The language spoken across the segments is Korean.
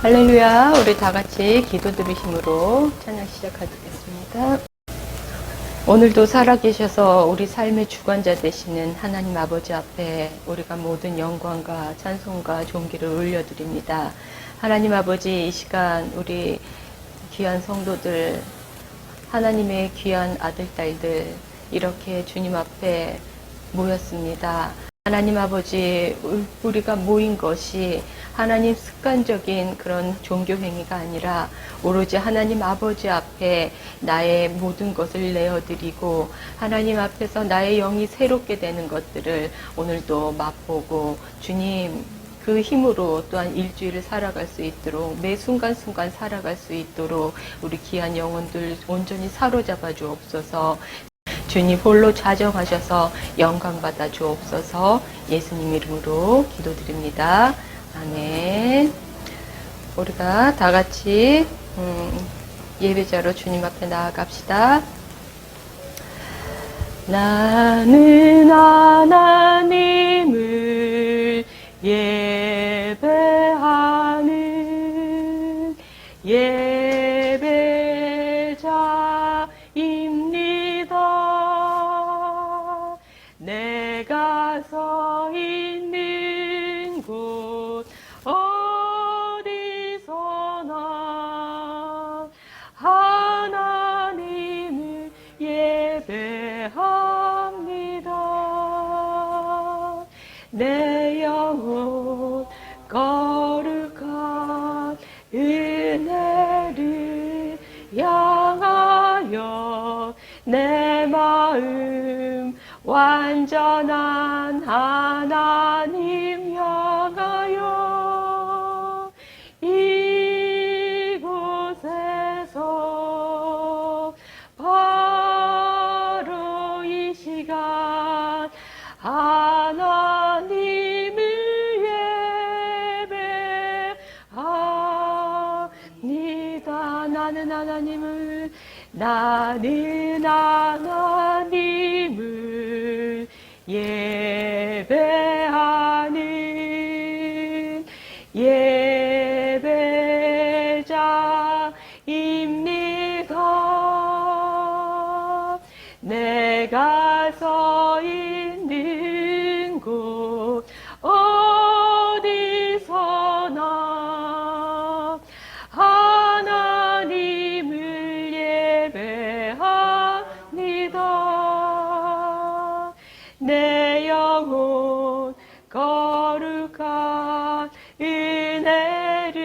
할렐루야. 우리 다 같이 기도 들으심으로 찬양 시작하겠습니다. 오늘도 살아계셔서 우리 삶의 주관자 되시는 하나님 아버지 앞에 우리가 모든 영광과 찬송과 존귀를 올려드립니다. 하나님 아버지, 이 시간 우리 귀한 성도들, 하나님의 귀한 아들, 딸들 이렇게 주님 앞에 모였습니다. 하나님 아버지, 우리가 모인 것이 하나님 습관적인 그런 종교 행위가 아니라 오로지 하나님 아버지 앞에 나의 모든 것을 내어드리고 하나님 앞에서 나의 영이 새롭게 되는 것들을 오늘도 맛보고 주님 그 힘으로 또한 일주일을 살아갈 수 있도록 매 순간순간 살아갈 수 있도록 우리 귀한 영혼들 온전히 사로잡아 주옵소서. 주님 홀로 좌정하셔서 영광 받아 주옵소서. 예수님 이름으로 기도드립니다. 아멘. 우리가 다 같이 예배자로 주님 앞에 나아갑시다. 나는 하나님을 예배하는 예배자입니다. 내가 서 있는 곳 어디서나 하나님을 예배합니다. 내 영혼 거룩한 은혜를 향하여 내 마음 완전한 하나님 향하여 이곳에서 바로 이 시간 하나님을 예배합니다. 나는 하나님을 예배하는 예배자입니다. 내가 서 있는 곳 어디서나 하나님을 예배합니다. 내 영혼 거룩한 은혜를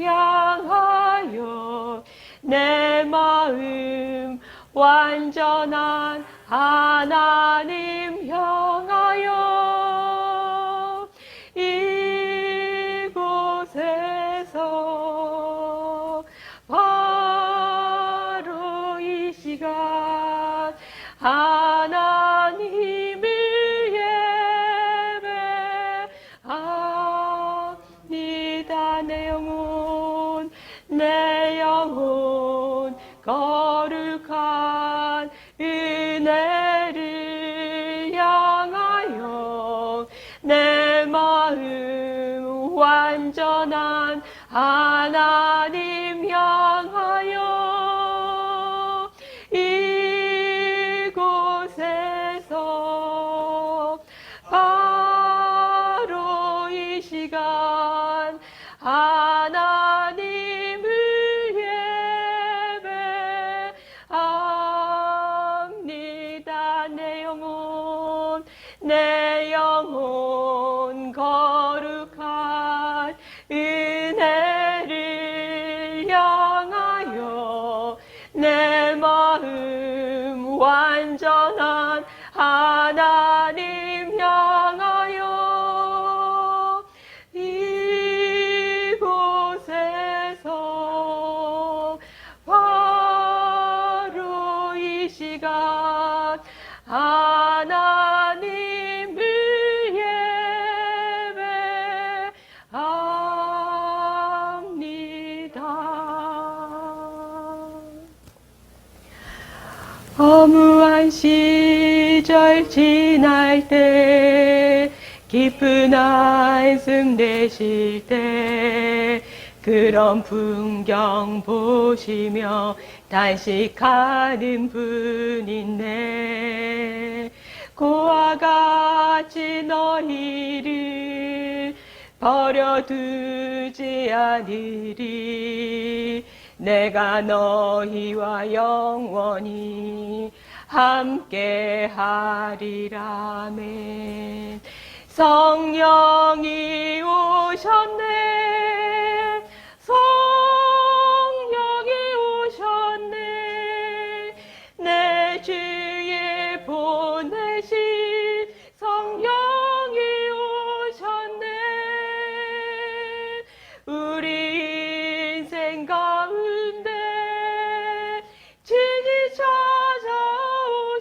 향하여 내 마음 완전한 하나님 향하여 이곳에서 바로 이 시간 하나님을 예배합니다. 내 영혼 거룩한 은혜를 향하여 내 마음 완전한 하나님 향하여 이곳에서 바로 이 시간 하나님을 예배합니다. 내 영혼 거룩한 은혜를 향하여 내 마음 완전한 하나님 향하여 이곳에서 바로 이 시간 하나님을 예배합니다. 허무한 시절 지날 때 기쁜 한숨 내쉴 때 그런 풍경 보시며 단식하는 분이네. 그와 같이 너희를 버려두지 않으리. 내가 너희와 영원히 함께 하리라멘. 성령이 오셨네. 성령이 오셨네. 내 주에 보내신 성령이 오셨네. 우리 인생 가운데 친히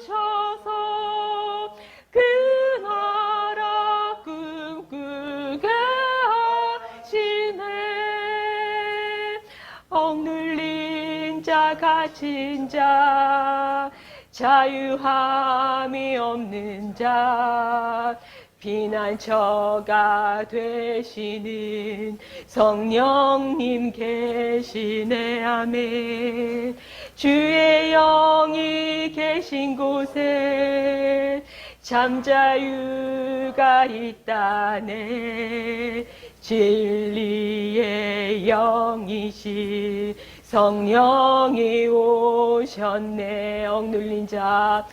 찾아오셔서 그 나라 꿈꾸게 하시네. 억눌린 자 갇힌 자 자유함이 없는 자 피난처가 되시는 성령님 계시네. 아멘. 주의 영이 계신 곳에 잠자유가 있다네. 진리의 영이신 성령이 오셨네. 억눌린 자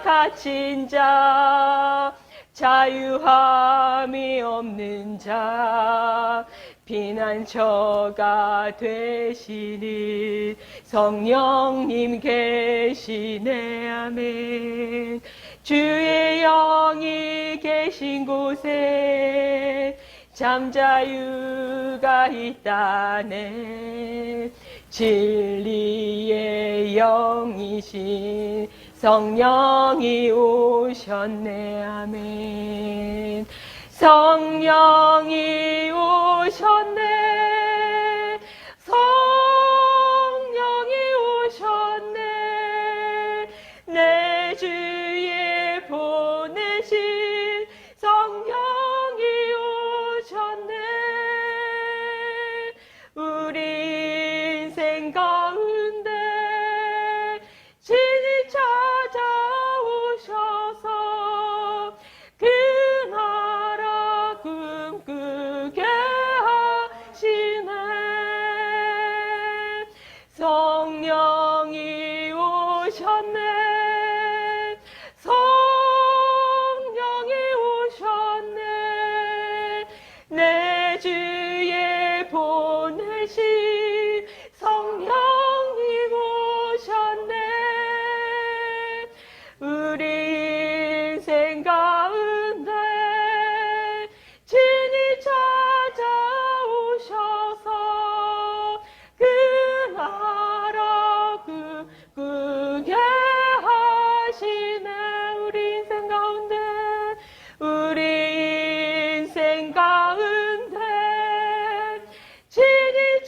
갇힌 자 자유함이 없는 자 피난처가 되시는 성령님 계시네. 아멘. 주의 영이 계신 곳에 잠자유가 있다네. 진리의 영이신 성령이 오셨네. 아멘. 성령이 오셨네. 성령이 오셨네. 내 주에 보내신 성령이 오셨네. 우리 인생 가운데 친히 찾아오셔서 그 나라 꿈꾸게 하시네. 성령이 오셨네. 성령이 오셨네. 내 주에 보내신 성령이 오셨네. 우리 인생 가운데 친히 찾아오셔서 그 나라 꿈꾸게 하시네. 우리 인생 가운데 친히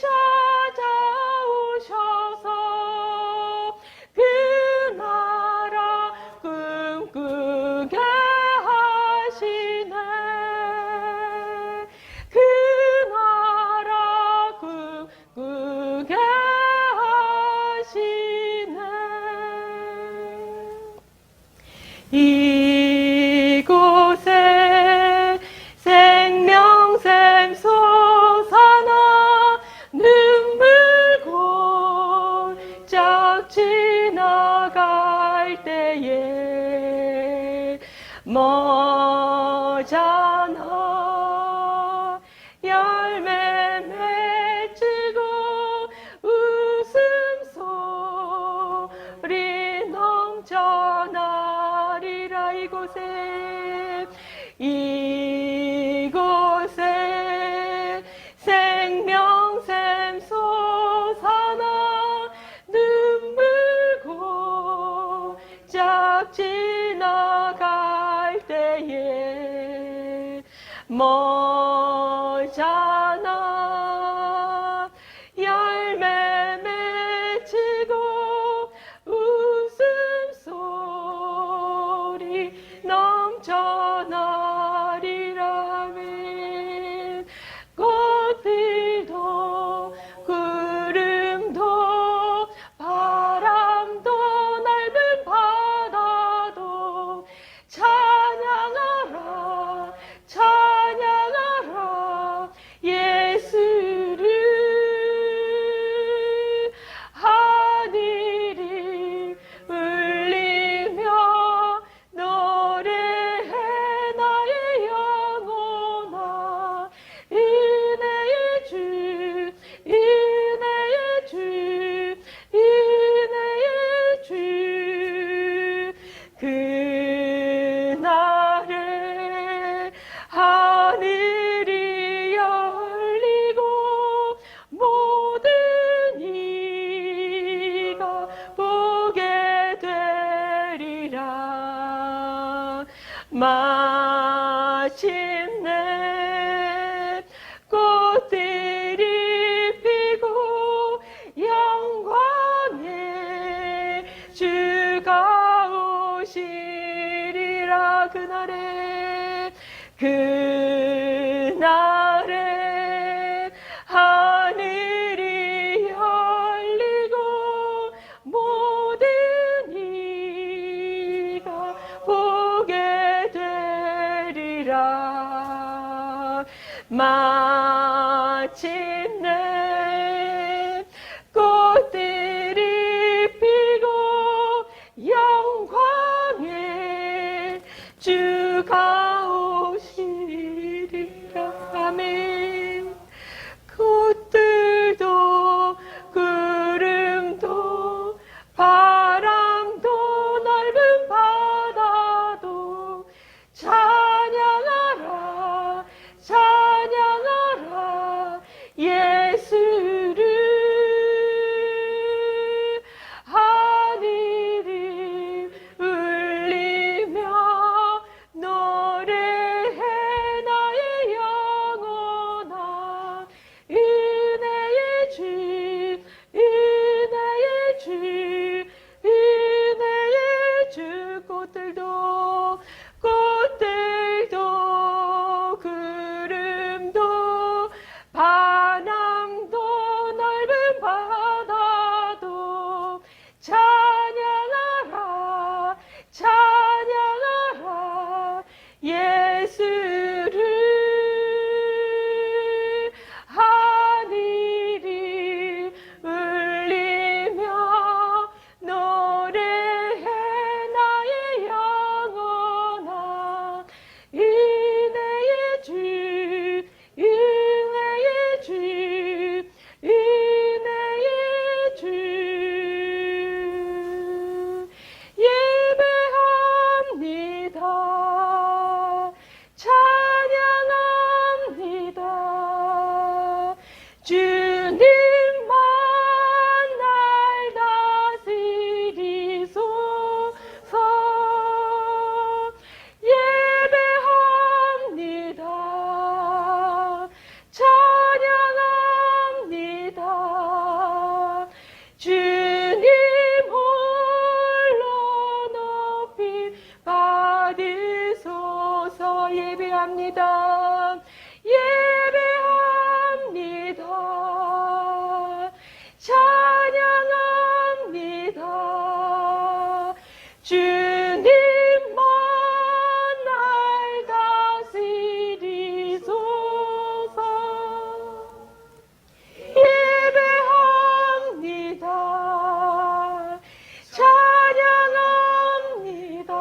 찾아오셔서 그 나라 꿈꾸게 하시네. 그 나라 꿈꾸게 하시네. 이곳에 생명샘 솟아나 눈물 골짝 지나갈 때에 머잖아 열매 맺히고 웃음소리 넘쳐나리라. 이곳에 생명샘 솟아나 눈물 골짝 지나갈 때에 머잖아 열매 맺히고 웃음소리 넘쳐나리라면 마침내 꽃들이 피고 영광의 주가 오시리라. 그날에 하늘이 열리고 모든 이가 보게 되리라. 마침내 꽃들이 피고 영광의 주가 오시리라. 아멘. 꽃들도 구름도 바람도 넓은 바다도 찬양하라 찬양하라 예수를. 하늘이 울리며 노래해 나의 영혼아. 은혜의 주 은혜의 주 은혜의 주. 꽃들도 구름도 바람도 넓은 바다도 찬양하라 찬양하라 예수를. 하늘이 울리며 노래해 나의 영혼아. 은혜의 주 은혜의 주 은혜의 주. 예배합니다 찬양합니다. 주님만 날 다스리소서. 예배합니다 찬양합니다. 주님 홀로 높이 받으소서. 예배합니다 예배합니다 찬양합니다. 주님만 날 다스리소서. 예배합니다 찬양합니다.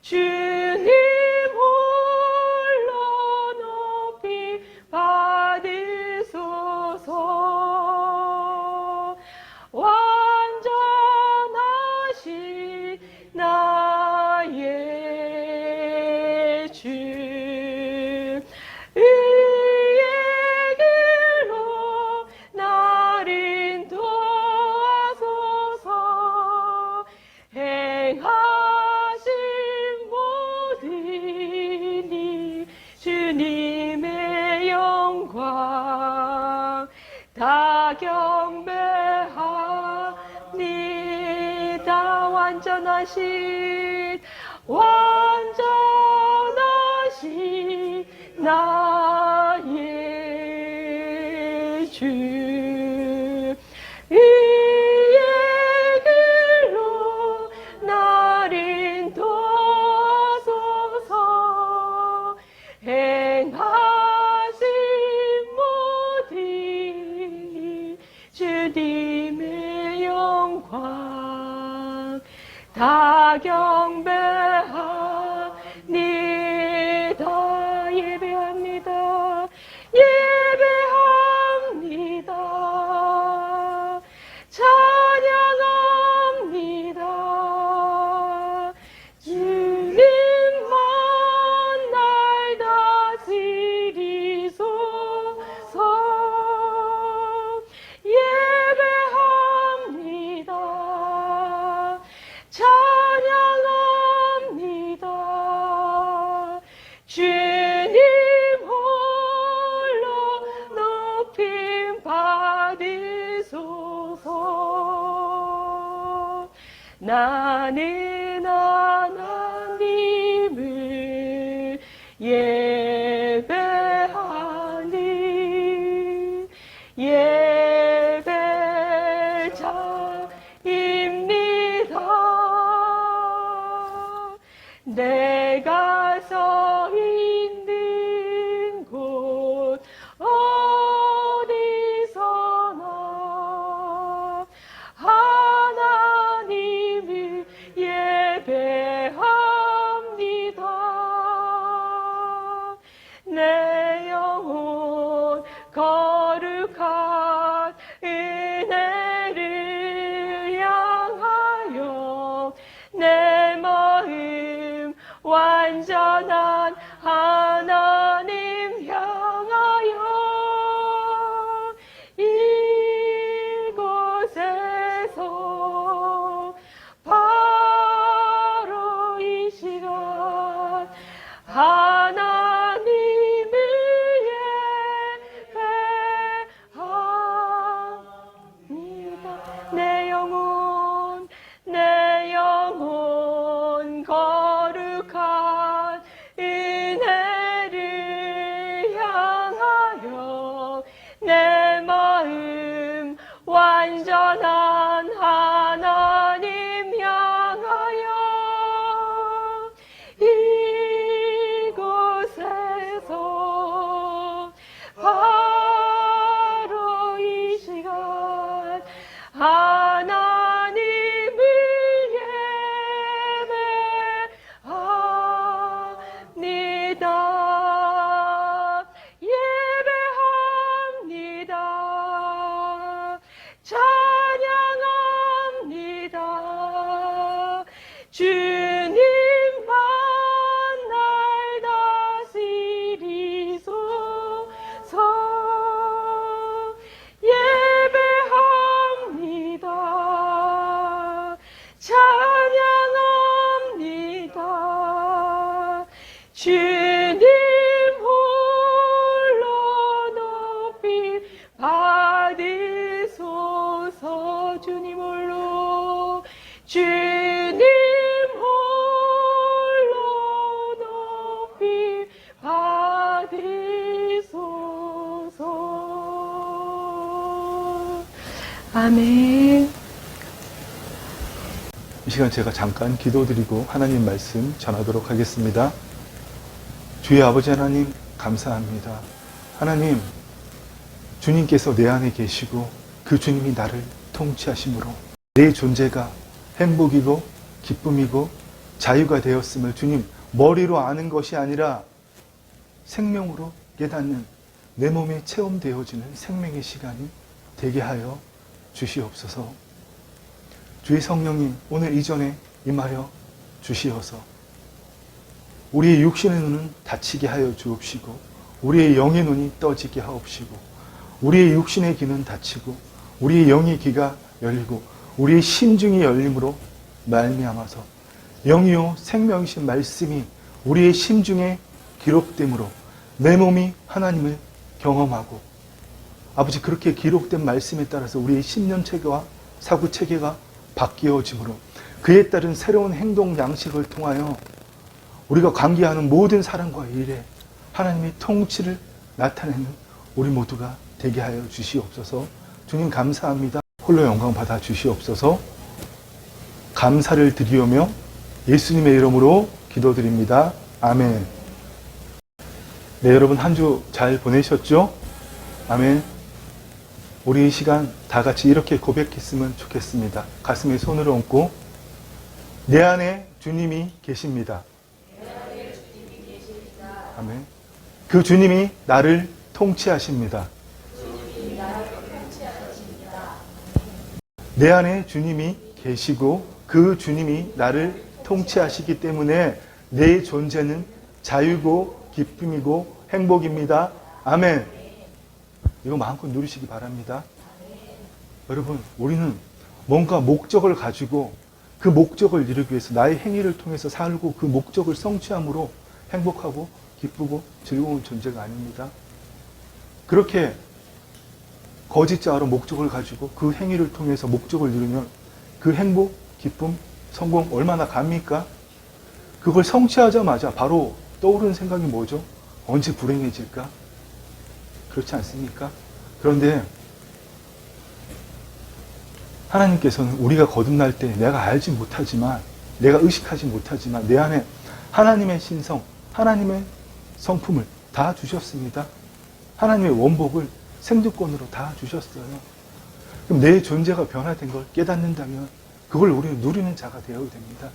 주님 홀로 높이 받으소서. 완전하신 나의 주 의의 길로 나를 인도하소서. 행하신 모든 일 주님의 영광 다 경배합니다. 완전하신 나의 주 의의 길로 나를 인도하소서. 행하신 모든 일 주님의 영광 다 경배합니다. 예배합니다 예배합니다 찬양합니다. 주님만 날 다스리소서. 예배합니다 찬양합니다. 나는 하나님을 예배하니 예배자입니다. 내가 서 있는 곳 어디서나 하나님을 예배합니다. 내 영혼 거룩한 은혜를 향하여 내 마음 완전한 하나님 향하여 이곳에서 바로 이 시간 하나님을 예배합니다. 내 영혼 거룩한 은혜를 향하여 내 마음 완전한 하나님 향하여 이곳에서 바로 이 시간 하나님을 예배합니다. 예배합니다. 찬양합니다. 주님만 날 다스리소서. 예배합니다. 찬양합니다. 주님 홀로 높이 받으소서. 주님 홀로 주님 홀로 높이 받으소서. 아멘. 이 시간 제가 잠깐 기도드리고 하나님 말씀 전하도록 하겠습니다. 주의 아버지 하나님 감사합니다. 하나님, 주님께서 내 안에 계시고 그 주님이 나를 통치하심으로 내 존재가 행복이고 기쁨이고 자유가 되었음을 주님 머리로 아는 것이 아니라 생명으로 깨닫는 내 몸에 체험되어지는 생명의 시간이 되게 하여 주시옵소서. 주의 성령님 오늘 이전에 임하여 주시어서 우리의 육신의 눈은 닫히게 하여 주옵시고 우리의 영의 눈이 떠지게 하옵시고 우리의 육신의 귀는 닫히고 우리의 영의 귀가 열리고 우리의 심중이 열림으로 말미암아서 영이요 생명이신 말씀이 우리의 심중에 기록됨으로 내 몸이 하나님을 경험하고 아버지 그렇게 기록된 말씀에 따라서 우리의 신념체계와 사고체계가 바뀌어짐으로 그에 따른 새로운 행동 양식을 통하여 우리가 관계하는 모든 사람과 일에 하나님의 통치를 나타내는 우리 모두가 되게 하여 주시옵소서. 주님 감사합니다. 홀로 영광 받아 주시옵소서. 감사를 드리오며 예수님의 이름으로 기도드립니다. 아멘. 네, 여러분 한 주 잘 보내셨죠? 아멘. 우리 이 시간 다 같이 이렇게 고백했으면 좋겠습니다. 가슴에 손을 얹고 내 안에 주님이 계십니다. 아멘. 그 주님이 나를 통치하십니다. 내 안에 주님이 계시고 그 주님이 나를 통치하시기 때문에 내 존재는 자유고 기쁨이고 행복입니다. 아멘. 이거 마음껏 누리시기 바랍니다. 여러분, 우리는 뭔가 목적을 가지고 그 목적을 이루기 위해서 나의 행위를 통해서 살고 그 목적을 성취함으로 행복하고 기쁘고 즐거운 존재가 아닙니다. 그렇게 거짓자로 목적을 가지고 그 행위를 통해서 목적을 이루면 그 행복, 기쁨, 성공 얼마나 갑니까? 그걸 성취하자마자 바로 떠오르는 생각이 뭐죠? 언제 불행해질까? 그렇지 않습니까? 그런데 하나님께서는 우리가 거듭날 때 내가 알지 못하지만, 내가 의식하지 못하지만 내 안에 하나님의 신성, 하나님의 성품을 다 주셨습니다. 하나님의 원복을 생존권으로 다 주셨어요. 그럼 내 존재가 변화된 걸 깨닫는다면 그걸 우리는 누리는 자가 되어야 됩니다.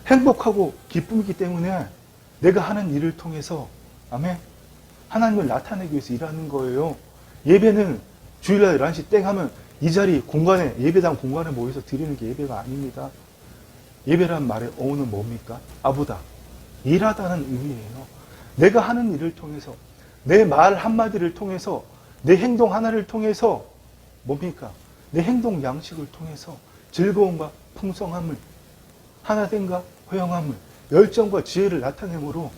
행복하고 기쁨이기 때문에 내가 하는 일을 통해서, 아멘, 하나님을 나타내기 위해서 일하는 거예요. 예배는 주일날 11시 땡 하면 이 자리 공간에, 예배당 공간에 모여서 드리는 게 예배가 아닙니다. 예배란 말의 어원은 뭡니까? 아부다, 일하다는 의미예요. 내가 하는 일을 통해서, 내 말 한마디를 통해서, 내 행동 하나를 통해서 뭡니까? 내 행동 양식을 통해서 즐거움과 풍성함을, 하나됨과 허영함을, 열정과 지혜를 나타내므로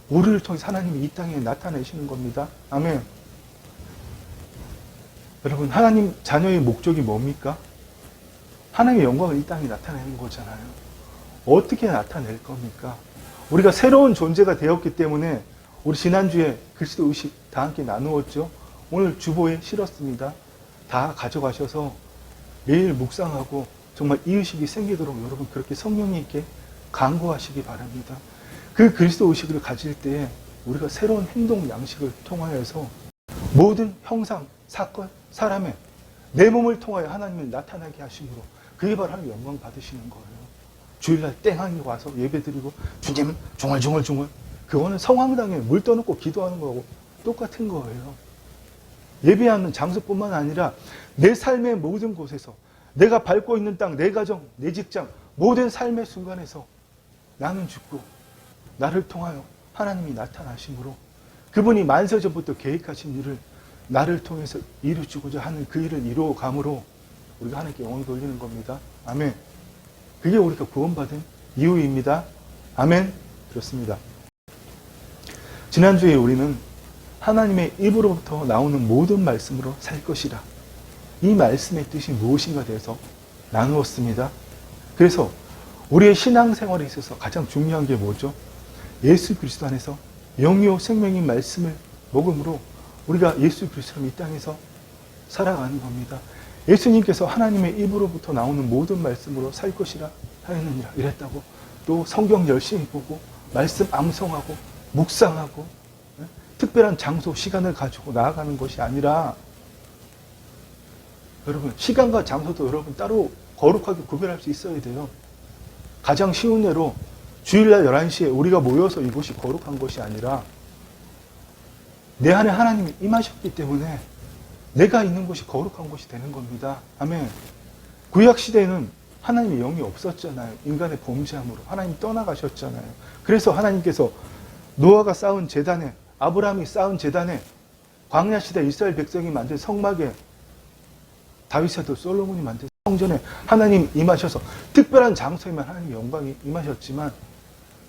우리를 통해 하나님이 이 땅에 나타내시는 겁니다. 아멘. 여러분, 하나님 자녀의 목적이 뭡니까? 하나님의 영광을 이 땅에 나타내는 거잖아요. 어떻게 나타낼 겁니까? 우리가 새로운 존재가 되었기 때문에 우리 지난주에 그리스도 의식 다 함께 나누었죠. 오늘 주보에 실었습니다. 다 가져가셔서 매일 묵상하고 정말 이 의식이 생기도록 여러분 그렇게 성령님 있게 간구하시기 바랍니다. 그 그리스도 의식을 가질 때에 우리가 새로운 행동 양식을 통하여서 모든 형상, 사건, 사람의 내 몸을 통하여 하나님을 나타나게 하심으로 그게 바로 하나님 영광 받으시는 거예요. 주일날 땡하니 와서 예배드리고 주님 중얼중얼, 그거는 성황당에 물 떠놓고 기도하는 거하고 똑같은 거예요. 예배하는 장소뿐만 아니라 내 삶의 모든 곳에서, 내가 밟고 있는 땅, 내 가정, 내 직장, 모든 삶의 순간에서 나는 죽고 나를 통하여 하나님이 나타나심으로 그분이 만세전부터 계획하신 일을 나를 통해서 이루주고자 하는 그 일을 이루어감으로 우리가 하나님께 영광을 돌리는 겁니다. 아멘. 그게 우리가 구원받은 이유입니다. 아멘. 그렇습니다. 지난주에 우리는 하나님의 입으로부터 나오는 모든 말씀으로 살 것이라, 이 말씀의 뜻이 무엇인가 대해서 나누었습니다. 그래서 우리의 신앙생활에 있어서 가장 중요한 게 뭐죠? 예수 그리스도 안에서 영이요 생명인 말씀을 먹음으로 우리가 예수 그리스도처럼 이 땅에서 살아가는 겁니다. 예수님께서 하나님의 입으로부터 나오는 모든 말씀으로 살 것이라 하였느니라 이랬다고, 또 성경 열심히 보고 말씀 암송하고 묵상하고 특별한 장소, 시간을 가지고 나아가는 것이 아니라, 여러분 시간과 장소도 여러분 따로 거룩하게 구별할 수 있어야 돼요. 가장 쉬운 예로 주일날 11시에 우리가 모여서 이곳이 거룩한 것이 아니라 내 안에 하나님이 임하셨기 때문에 내가 있는 곳이 거룩한 곳이 되는 겁니다. 아멘. 구약시대에는 하나님의 영이 없었잖아요. 인간의 범죄함으로 하나님 떠나가셨잖아요. 그래서 하나님께서 노아가 쌓은 제단에, 아브라함이 쌓은 제단에, 광야시대 이스라엘 백성이 만든 성막에, 다윗에도 솔로몬이 만든 성전에 하나님 임하셔서 특별한 장소에만 하나님의 영광이 임하셨지만,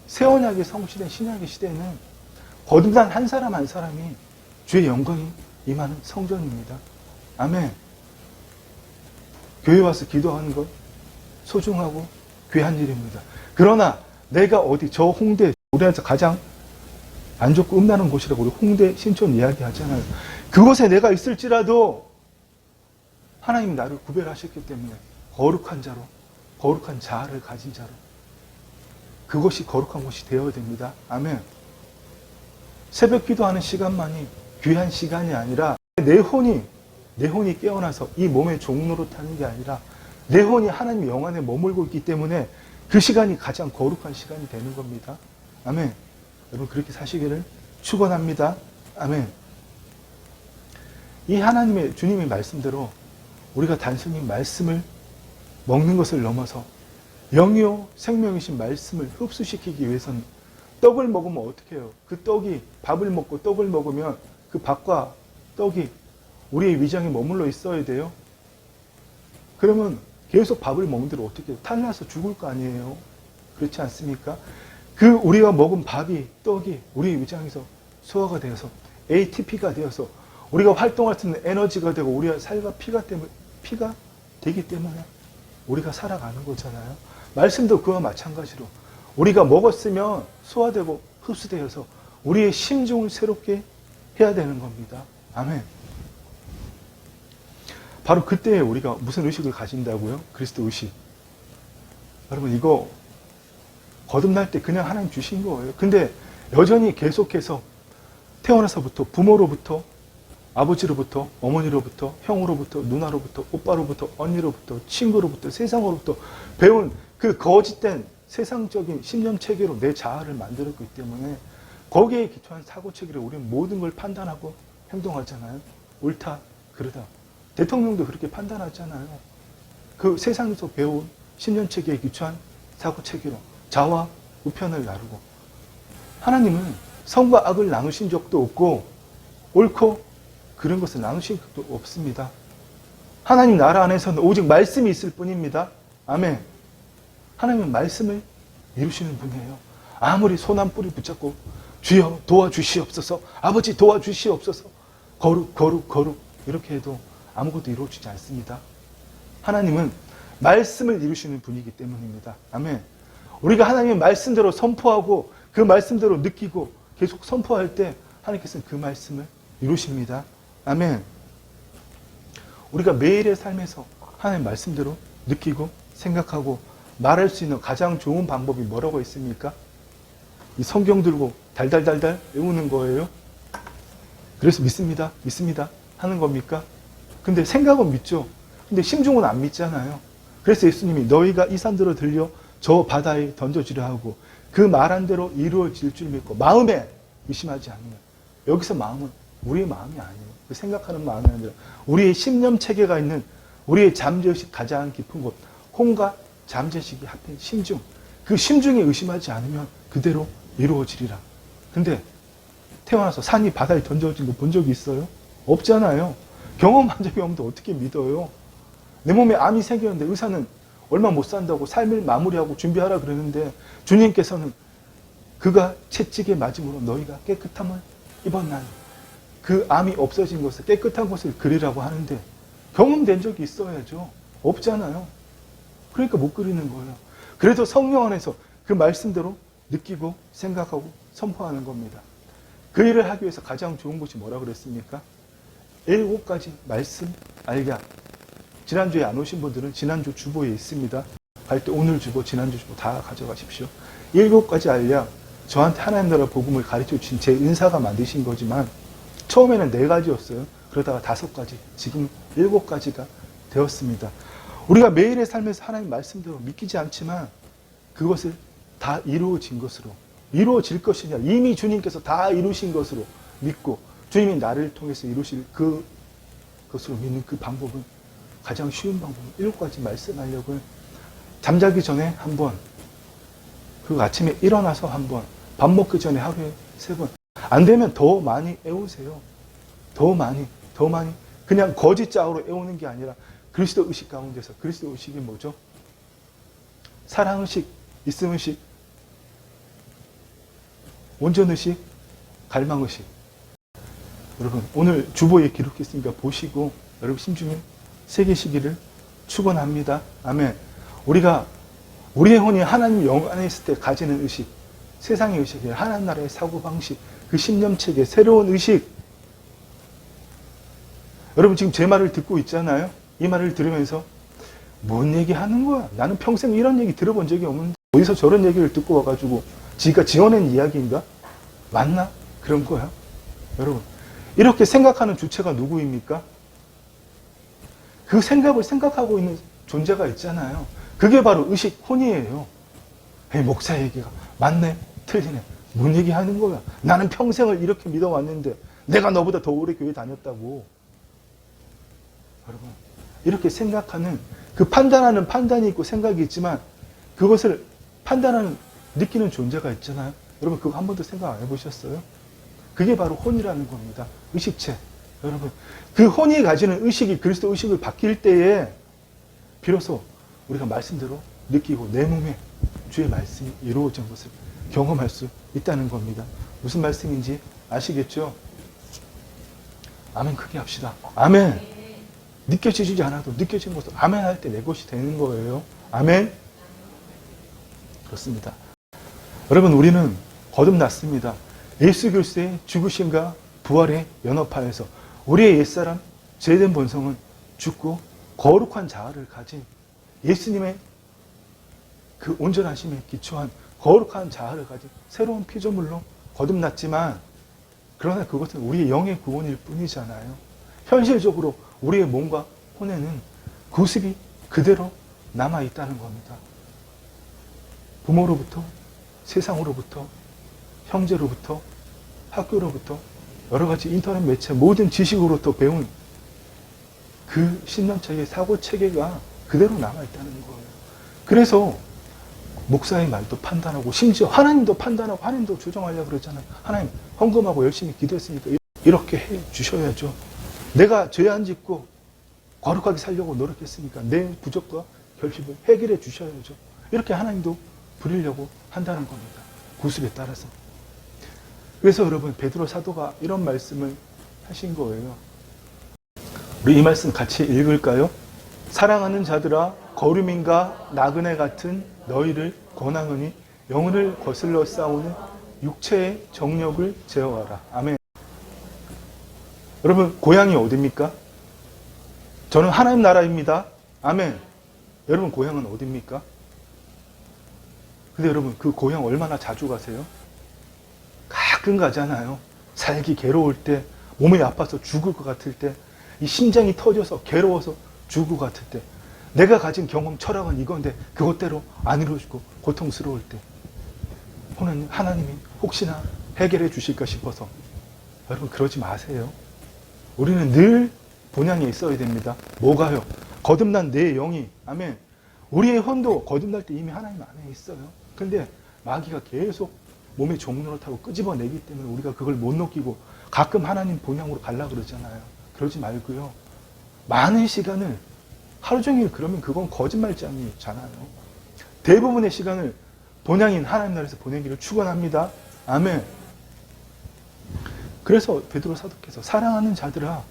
새언약의 성시대, 신약의 시대에는 거듭난 한 사람 한 사람이 주의 영광이 임하는 성전입니다. 아멘. 교회 와서 기도하는 것 소중하고 귀한 일입니다. 그러나 내가 어디, 저 홍대, 우리한테 가장 안 좋고 음란한 곳이라고 우리 홍대 신촌 이야기하잖아요. 그곳에 내가 있을지라도 하나님이 나를 구별하셨기 때문에 거룩한 자로, 거룩한 자아를 가진 자로, 그것이 거룩한 곳이 되어야 됩니다. 아멘. 새벽 기도하는 시간만이 귀한 시간이 아니라 내 혼이 깨어나서 이 몸의 종로로 타는 게 아니라 내 혼이 하나님의 영 안에 머물고 있기 때문에 그 시간이 가장 거룩한 시간이 되는 겁니다. 아멘. 여러분 그렇게 사시기를 축원합니다. 아멘. 이 하나님의, 주님의 말씀대로 우리가 단순히 말씀을 먹는 것을 넘어서 영이요 생명이신 말씀을 흡수시키기 위해서는 떡을 먹으면 어떻게 해요? 그 떡이, 밥을 먹고 떡을 먹으면 그 밥과 떡이 우리의 위장에 머물러 있어야 돼요. 그러면 계속 밥을 먹는 대로 어떻게 해요? 탈나서 죽을 거 아니에요. 그렇지 않습니까? 그 우리가 먹은 밥이, 떡이 우리의 위장에서 소화가 되어서 ATP가 되어서 우리가 활동할 수 있는 에너지가 되고 우리의 살과 피가 되기 때문에 우리가 살아가는 거잖아요. 말씀도 그와 마찬가지로 우리가 먹었으면 소화되고 흡수되어서 우리의 심중을 새롭게 해야 되는 겁니다. 아멘. 바로 그때에 우리가 무슨 의식을 가진다고요? 그리스도 의식. 여러분 이거 거듭날 때 그냥 하나님 주신 거예요. 근데 여전히 계속해서 태어나서부터 부모로부터 아버지로부터 어머니로부터 형으로부터 누나로부터 오빠로부터 언니로부터 친구로부터 세상으로부터 배운 그 거짓된 세상적인 신념체계로 내 자아를 만들었기 때문에 거기에 기초한 사고체계로 우리는 모든 걸 판단하고 행동하잖아요. 옳다 그르다. 대통령도 그렇게 판단하잖아요. 그 세상에서 배운 신념체계에 기초한 사고체계로 자와 우편을 나누고, 하나님은 선과 악을 나누신 적도 없고 옳고 그런 것을 나누신 적도 없습니다. 하나님 나라 안에서는 오직 말씀이 있을 뿐입니다. 아멘. 하나님은 말씀을 이루시는 분이에요. 아무리 손 한 뿌리 붙잡고 주여 도와주시옵소서, 아버지 도와주시옵소서, 거룩 거룩 거룩 이렇게 해도 아무것도 이루어지지 않습니다. 하나님은 말씀을 이루시는 분이기 때문입니다. 아멘. 우리가 하나님의 말씀대로 선포하고 그 말씀대로 느끼고 계속 선포할 때 하나님께서는 그 말씀을 이루십니다. 아멘. 우리가 매일의 삶에서 하나님의 말씀대로 느끼고 생각하고 말할 수 있는 가장 좋은 방법이 뭐라고 있습니까? 이 성경 들고 달달달달 외우는 거예요. 그래서 믿습니다, 믿습니다 하는 겁니까? 근데 생각은 믿죠. 근데 심중은 안 믿잖아요. 그래서 예수님이 너희가 이 산들로 들려 저 바다에 던져지려 하고 그 말한 대로 이루어질 줄 믿고 마음에 의심하지 않으면, 여기서 마음은 우리의 마음이 아니에요. 그 생각하는 마음이 아니라 우리의 신념체계가 있는 우리의 잠재의식 가장 깊은 곳, 혼과 잠재의식이 합한 심중, 그 심중에 의심하지 않으면 그대로 이루어지리라. 근데 태어나서 산이 바다에 던져진 거 본 적이 있어요? 없잖아요. 경험한 적이 없는데 어떻게 믿어요? 내 몸에 암이 생겼는데 의사는 얼마 못 산다고 삶을 마무리하고 준비하라 그러는데 주님께서는 그가 채찍에 맞음으로 너희가 깨끗함을 입었나니 그 암이 없어진 것을 깨끗한 것을 그리라고 하는데 경험된 적이 있어야죠. 없잖아요. 그러니까 못 그리는 거예요. 그래도 성령 안에서 그 말씀대로 느끼고 생각하고 선포하는 겁니다. 그 일을 하기 위해서 가장 좋은 것이 뭐라고 그랬습니까? 7가지 말씀 알약. 지난주에 안 오신 분들은 지난주 주보에 있습니다. 갈 때 오늘 주보, 지난주 주보 다 가져가십시오. 7가지 알약. 저한테 하나님 나라 복음을 가르쳐 주신 제 은사가 만드신 거지만 처음에는 4가지였어요. 그러다가 5가지, 지금 7가지가 되었습니다. 우리가 매일의 삶에서 하나님 말씀대로 믿기지 않지만 그것을 다 이루어진 것으로, 이루어질 것이냐, 이미 주님께서 다 이루신 것으로 믿고 주님이 나를 통해서 이루실 그것으로 믿는 그 방법은, 가장 쉬운 방법은 7가지 말씀하려고 잠자기 전에 한 번, 그리고 아침에 일어나서 한 번, 밥 먹기 전에 하루에 3번. 안 되면 더 많이 애우세요. 더 많이. 그냥 거짓 자아로 애우는 게 아니라 그리스도 의식 가운데서, 그리스도 의식이 뭐죠? 사랑 의식, 있음 의식, 온전 의식, 갈망 의식. 여러분 오늘 주보에 기록했으니까 보시고 여러분 심중에 새기시기를 축원합니다. 아멘. 우리가 우리의 혼이 하나님 영 안에 있을 때 가지는 의식, 세상의 의식이 하나님 나라의 사고방식, 그 신념체계, 새로운 의식. 여러분 지금 제 말을 듣고 있잖아요. 이 말을 들으면서 뭔 얘기 하는 거야? 나는 평생 이런 얘기 들어본 적이 없는데 어디서 저런 얘기를 듣고 와가지고 지가 지어낸 이야기인가? 맞나? 그런 거야. 여러분 이렇게 생각하는 주체가 누구입니까? 그 생각을 생각하고 있는 존재가 있잖아요. 그게 바로 의식, 혼이에요. 에이, 목사 얘기가 맞네? 틀리네? 뭔 얘기 하는 거야? 나는 평생을 이렇게 믿어왔는데 내가 너보다 더 오래 교회 다녔다고. 여러분 이렇게 생각하는, 그 판단하는 판단이 있고 생각이 있지만 그것을 판단하는, 느끼는 존재가 있잖아요. 여러분 그거 한 번도 생각 안 해보셨어요? 그게 바로 혼이라는 겁니다. 의식체. 여러분 그 혼이 가지는 의식이 그리스도 의식을 바뀔 때에 비로소 우리가 말씀대로 느끼고 내 몸에 주의 말씀이 이루어진 것을 경험할 수 있다는 겁니다. 무슨 말씀인지 아시겠죠? 아멘 크게 합시다. 아멘. 느껴지지 않아도 느껴진 것을 아멘 할 때 내 것이 되는 거예요. 아멘. 그렇습니다. 여러분, 우리는 거듭났습니다. 예수 그리스도의 죽으심과 부활의 연합하여서 우리의 옛사람 죄된 본성은 죽고 거룩한 자아를 가진 예수님의 그 온전하심에 기초한 거룩한 자아를 가진 새로운 피조물로 거듭났지만, 그러나 그것은 우리의 영의 구원일 뿐이잖아요. 현실적으로 우리의 몸과 혼에는 구습이 그대로 남아있다는 겁니다. 부모로부터, 세상으로부터, 형제로부터, 학교로부터, 여러 가지 인터넷 매체, 모든 지식으로부터 배운 그 10년차의 사고 체계가 그대로 남아있다는 거예요. 그래서 목사의 말도 판단하고, 심지어 하나님도 판단하고, 하나님도 조정하려고 그러잖아요. 하나님, 헌금하고 열심히 기도했으니까 이렇게 해 주셔야죠. 내가 죄 안 짓고 거룩하게 살려고 노력했으니까 내 부족과 결핍을 해결해 주셔야죠. 이렇게 하나님도 부리려고 한다는 겁니다. 구습에 따라서. 그래서 여러분, 베드로 사도가 이런 말씀을 하신 거예요. 우리 이 말씀 같이 읽을까요? 사랑하는 자들아, 거류민과 나그네 같은 너희를 권하노니 영혼을 거슬러 싸우는 육체의 정력을 제어하라. 아멘. 여러분, 고향이 어디입니까? 저는 하나님 나라입니다. 아멘. 여러분, 고향은 어디입니까? 근데 여러분, 그 고향 얼마나 자주 가세요? 가끔 가잖아요. 살기 괴로울 때, 몸이 아파서 죽을 것 같을 때, 이 심장이 터져서 괴로워서 죽을 것 같을 때, 내가 가진 경험, 철학은 이건데 그것대로 안 이루어지고 고통스러울 때, 하나님이 혹시나 해결해 주실까 싶어서, 여러분, 그러지 마세요. 우리는 늘 본향에 있어야 됩니다. 뭐가요? 거듭난 내 영이, 아멘. 우리의 혼도 거듭날 때 이미 하나님 안에 있어요. 근데 마귀가 계속 몸의 종노릇하고 끄집어내기 때문에 우리가 그걸 못 느끼고 가끔 하나님 본향으로 가려고 그러잖아요. 그러지 말고요. 많은 시간을 하루 종일 그러면 그건 거짓말장이잖아요. 대부분의 시간을 본향인 하나님 나라에서 보내기를 축원합니다. 아멘. 그래서 베드로 사도께서 사랑하는 자들아,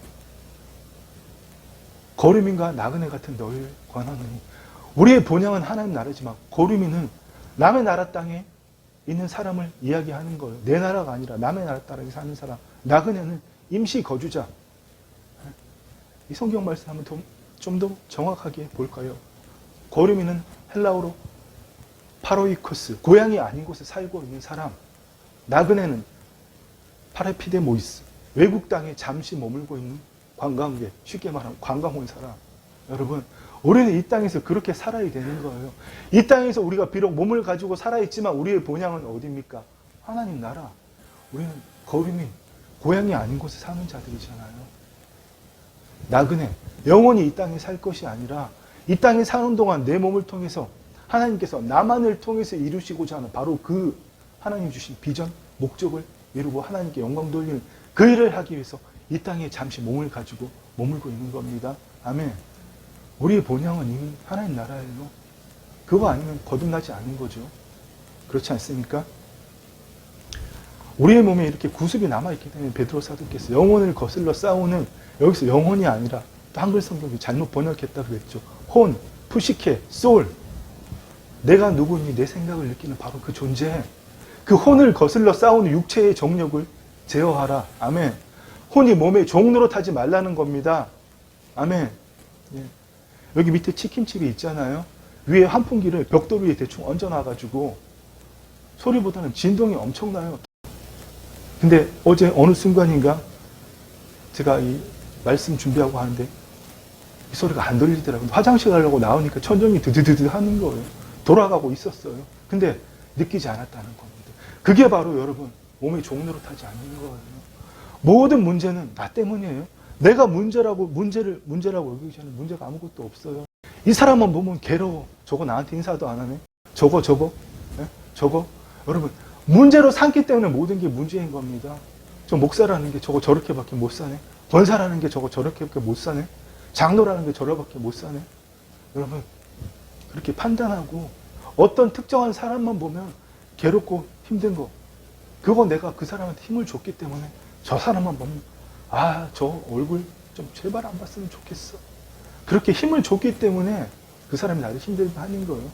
거류민과 나그네 같은 너희를 권하노니, 우리의 본향은 하나님 나라지만 거류민은 남의 나라 땅에 있는 사람을 이야기하는 거예요. 내 나라가 아니라 남의 나라 땅에 사는 사람. 나그네는 임시 거주자. 이 성경 말씀 한번 좀 더 정확하게 볼까요? 거류민은 헬라어로 파로이코스, 고향이 아닌 곳에 살고 있는 사람. 나그네는 파레피데모이스, 외국 땅에 잠시 머물고 있는 관광객, 쉽게 말하면 관광 온 사람. 여러분, 우리는 이 땅에서 그렇게 살아야 되는 거예요. 이 땅에서 우리가 비록 몸을 가지고 살아있지만 우리의 본향은 어디입니까? 하나님 나라. 우리는 거류민, 고향이 아닌 곳에 사는 자들이잖아요. 나그네, 영원히 이 땅에 살 것이 아니라 이 땅에 사는 동안 내 몸을 통해서 하나님께서 나만을 통해서 이루시고자 하는 바로 그 하나님 주신 비전, 목적을 이루고 하나님께 영광 돌리는 그 일을 하기 위해서 이 땅에 잠시 몸을 가지고 머물고 있는 겁니다. 아멘. 우리의 본향은 이미 하나님 나라예요. 그거 아니면 거듭나지 않는 거죠. 그렇지 않습니까? 우리의 몸에 이렇게 구습이 남아있기 때문에 베드로 사도께서 영혼을 거슬러 싸우는, 여기서 영혼이 아니라 또 한글 성경이 잘못 번역했다고 그랬죠. 혼, 푸시케, 소울. 내가 누구니 내 생각을 느끼는 바로 그 존재. 그 혼을 거슬러 싸우는 육체의 정력을 제어하라. 아멘. 혼이 몸에 종노릇하지 말라는 겁니다. 아멘. 예. 여기 밑에 치킨집이 있잖아요. 위에 환풍기를 벽돌 위에 대충 얹어놔가지고 소리보다는 진동이 엄청나요. 근데 어제 어느 순간인가 제가 이 말씀 준비하고 하는데 이 소리가 안 들리더라고요. 화장실 가려고 나오니까 천정이 드드드드 하는 거예요. 돌아가고 있었어요. 근데 느끼지 않았다는 겁니다. 그게 바로 여러분 몸에 종노릇하지 않는 거예요. 모든 문제는 나 때문이에요. 내가 문제라고 여기기 전에 문제가 아무것도 없어요. 이 사람만 보면 괴로워. 저거 나한테 인사도 안 하네. 저거. 네? 저거. 여러분, 문제로 삼기 때문에 모든 게 문제인 겁니다. 저 목사라는 게 저거 저렇게밖에 못 사네. 권사라는 게 저거 저렇게밖에 못 사네. 장로라는 게 저렇게밖에 못 사네. 여러분, 그렇게 판단하고 어떤 특정한 사람만 보면 괴롭고 힘든 거, 그거 내가 그 사람한테 힘을 줬기 때문에 저 사람만 보면 저 얼굴 좀 제발 안 봤으면 좋겠어. 그렇게 힘을 줬기 때문에 그 사람이 나를 힘들게 하는 거예요.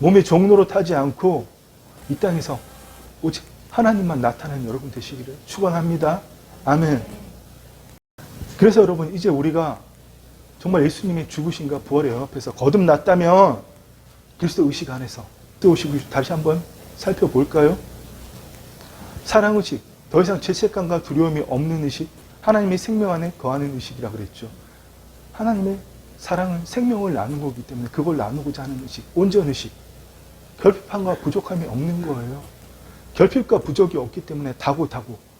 몸의 종로로 타지 않고 이 땅에서 오직 하나님만 나타내는 여러분 되시기를 축원합니다. 아멘. 그래서 여러분 이제 우리가 정말 예수님의 죽으심과 부활의 영합해서 거듭났다면 그리스도 의식 안에서 또 오시고 다시 한번 살펴볼까요? 사랑 의식, 더 이상 죄책감과 두려움이 없는 의식, 하나님의 생명 안에 거하는 의식이라 그랬죠. 하나님의 사랑은 생명을 나눈 거기 때문에 그걸 나누고자 하는 의식, 온전 의식, 결핍함과 부족함이 없는 거예요. 결핍과 부족이 없기 때문에 다고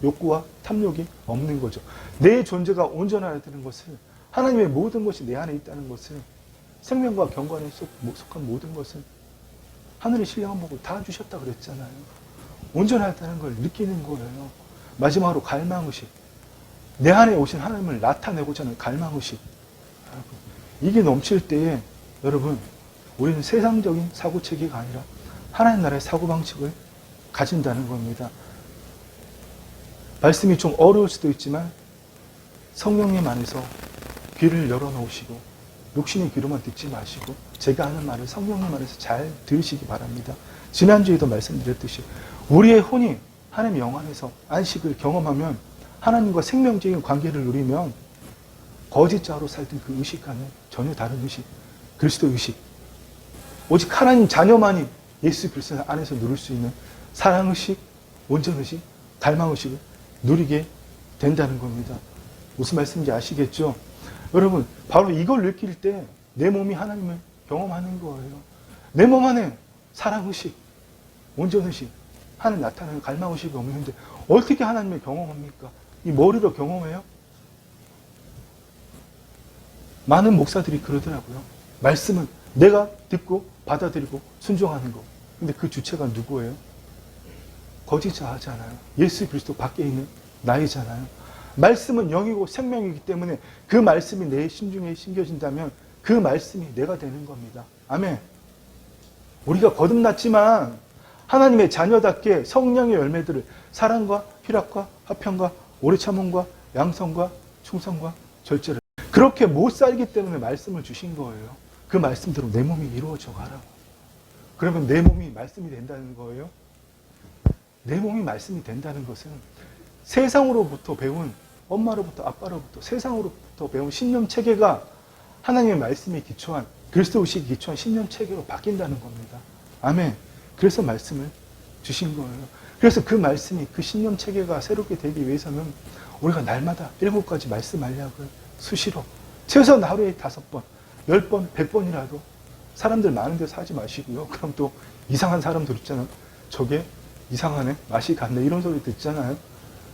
욕구와 탐욕이 없는 거죠. 내 존재가 온전하다는 것을, 하나님의 모든 것이 내 안에 있다는 것을, 생명과 경건에 속한 모든 것을 하늘의 신령한 복을 다 주셨다 그랬잖아요. 온전하다는 걸 느끼는 거예요. 마지막으로 갈망의식. 내 안에 오신 하나님을 나타내고자 하는 갈망의식. 이게 넘칠 때에 여러분 우리는 세상적인 사고체계가 아니라 하나님 나라의 사고방식을 가진다는 겁니다. 말씀이 좀 어려울 수도 있지만 성령님 안에서 귀를 열어놓으시고 욕심의 귀로만 듣지 마시고 제가 하는 말을 성령님 안에서 잘 들으시기 바랍니다. 지난주에도 말씀드렸듯이 우리의 혼이 하나님 영 안에서 안식을 경험하면 하나님과 생명적인 관계를 누리면 거짓자로 살던 그 의식과는 전혀 다른 의식, 그리스도 의식, 오직 하나님 자녀만이 예수 그리스도 안에서 누릴 수 있는 사랑의식, 온전의식, 갈망의식을 누리게 된다는 겁니다. 무슨 말씀인지 아시겠죠? 여러분 바로 이걸 느낄 때 내 몸이 하나님을 경험하는 거예요. 내 몸 안에 사랑의식, 온전의식, 하나님 나타나는 갈망의식이 없는데 어떻게 하나님을 경험합니까? 이 머리로 경험해요? 많은 목사들이 그러더라고요. 말씀은 내가 듣고 받아들이고 순종하는 거. 근데 그 주체가 누구예요? 거짓자잖아요. 예수 그리스도 밖에 있는 나이잖아요. 말씀은 영이고 생명이기 때문에 그 말씀이 내 심중에 심겨진다면 그 말씀이 내가 되는 겁니다. 아멘. 우리가 거듭났지만 하나님의 자녀답게 성령의 열매들을 사랑과 희락과 화평과 오래 참음과 양성과 충성과 절제를 그렇게 못 살기 때문에 말씀을 주신 거예요. 그 말씀대로 내 몸이 이루어져 가라고. 그러면 내 몸이 말씀이 된다는 거예요. 내 몸이 말씀이 된다는 것은 세상으로부터 배운 엄마로부터 아빠로부터 세상으로부터 배운 신념 체계가 하나님의 말씀에 기초한 그리스도 의식에 기초한 신념 체계로 바뀐다는 겁니다. 아멘. 그래서 말씀을 주신 거예요. 그래서 그 말씀이 그 신념 체계가 새롭게 되기 위해서는 우리가 날마다 7가지 말씀 알약을 수시로 최소한 하루에 5번, 10번, 100번이라도 사람들 많은 데서 하지 마시고요. 그럼 또 이상한 사람들 있잖아요. 저게 이상하네, 맛이 같네 이런 소리 듣잖아요.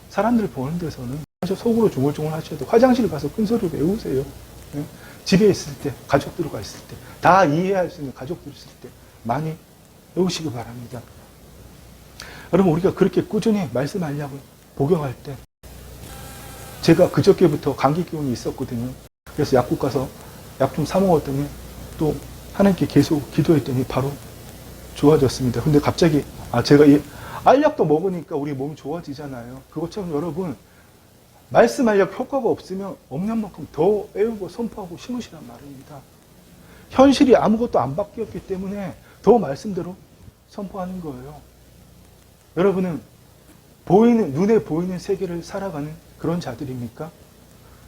사람들 보는 데서는 속으로 중얼중얼 하셔도 화장실 가서 큰 소리로 외우세요. 네? 집에 있을 때, 가족들과 있을 때, 다 이해할 수 있는 가족들 있을 때 많이 외우시기 바랍니다. 여러분 우리가 그렇게 꾸준히 말씀 알약을 복용할 때 제가 그저께부터 감기 기운이 있었거든요. 그래서 약국 가서 약 좀 사 먹었더니 또 하나님께 계속 기도했더니 바로 좋아졌습니다. 근데 갑자기 제가 이 알약도 먹으니까 우리 몸이 좋아지잖아요. 그것처럼 여러분 말씀 알약 효과가 없으면 없는 만큼 더 애우고 선포하고 심으시란 말입니다. 현실이 아무것도 안 바뀌었기 때문에 더 말씀대로 선포하는 거예요. 여러분은 눈에 보이는 세계를 살아가는 그런 자들입니까?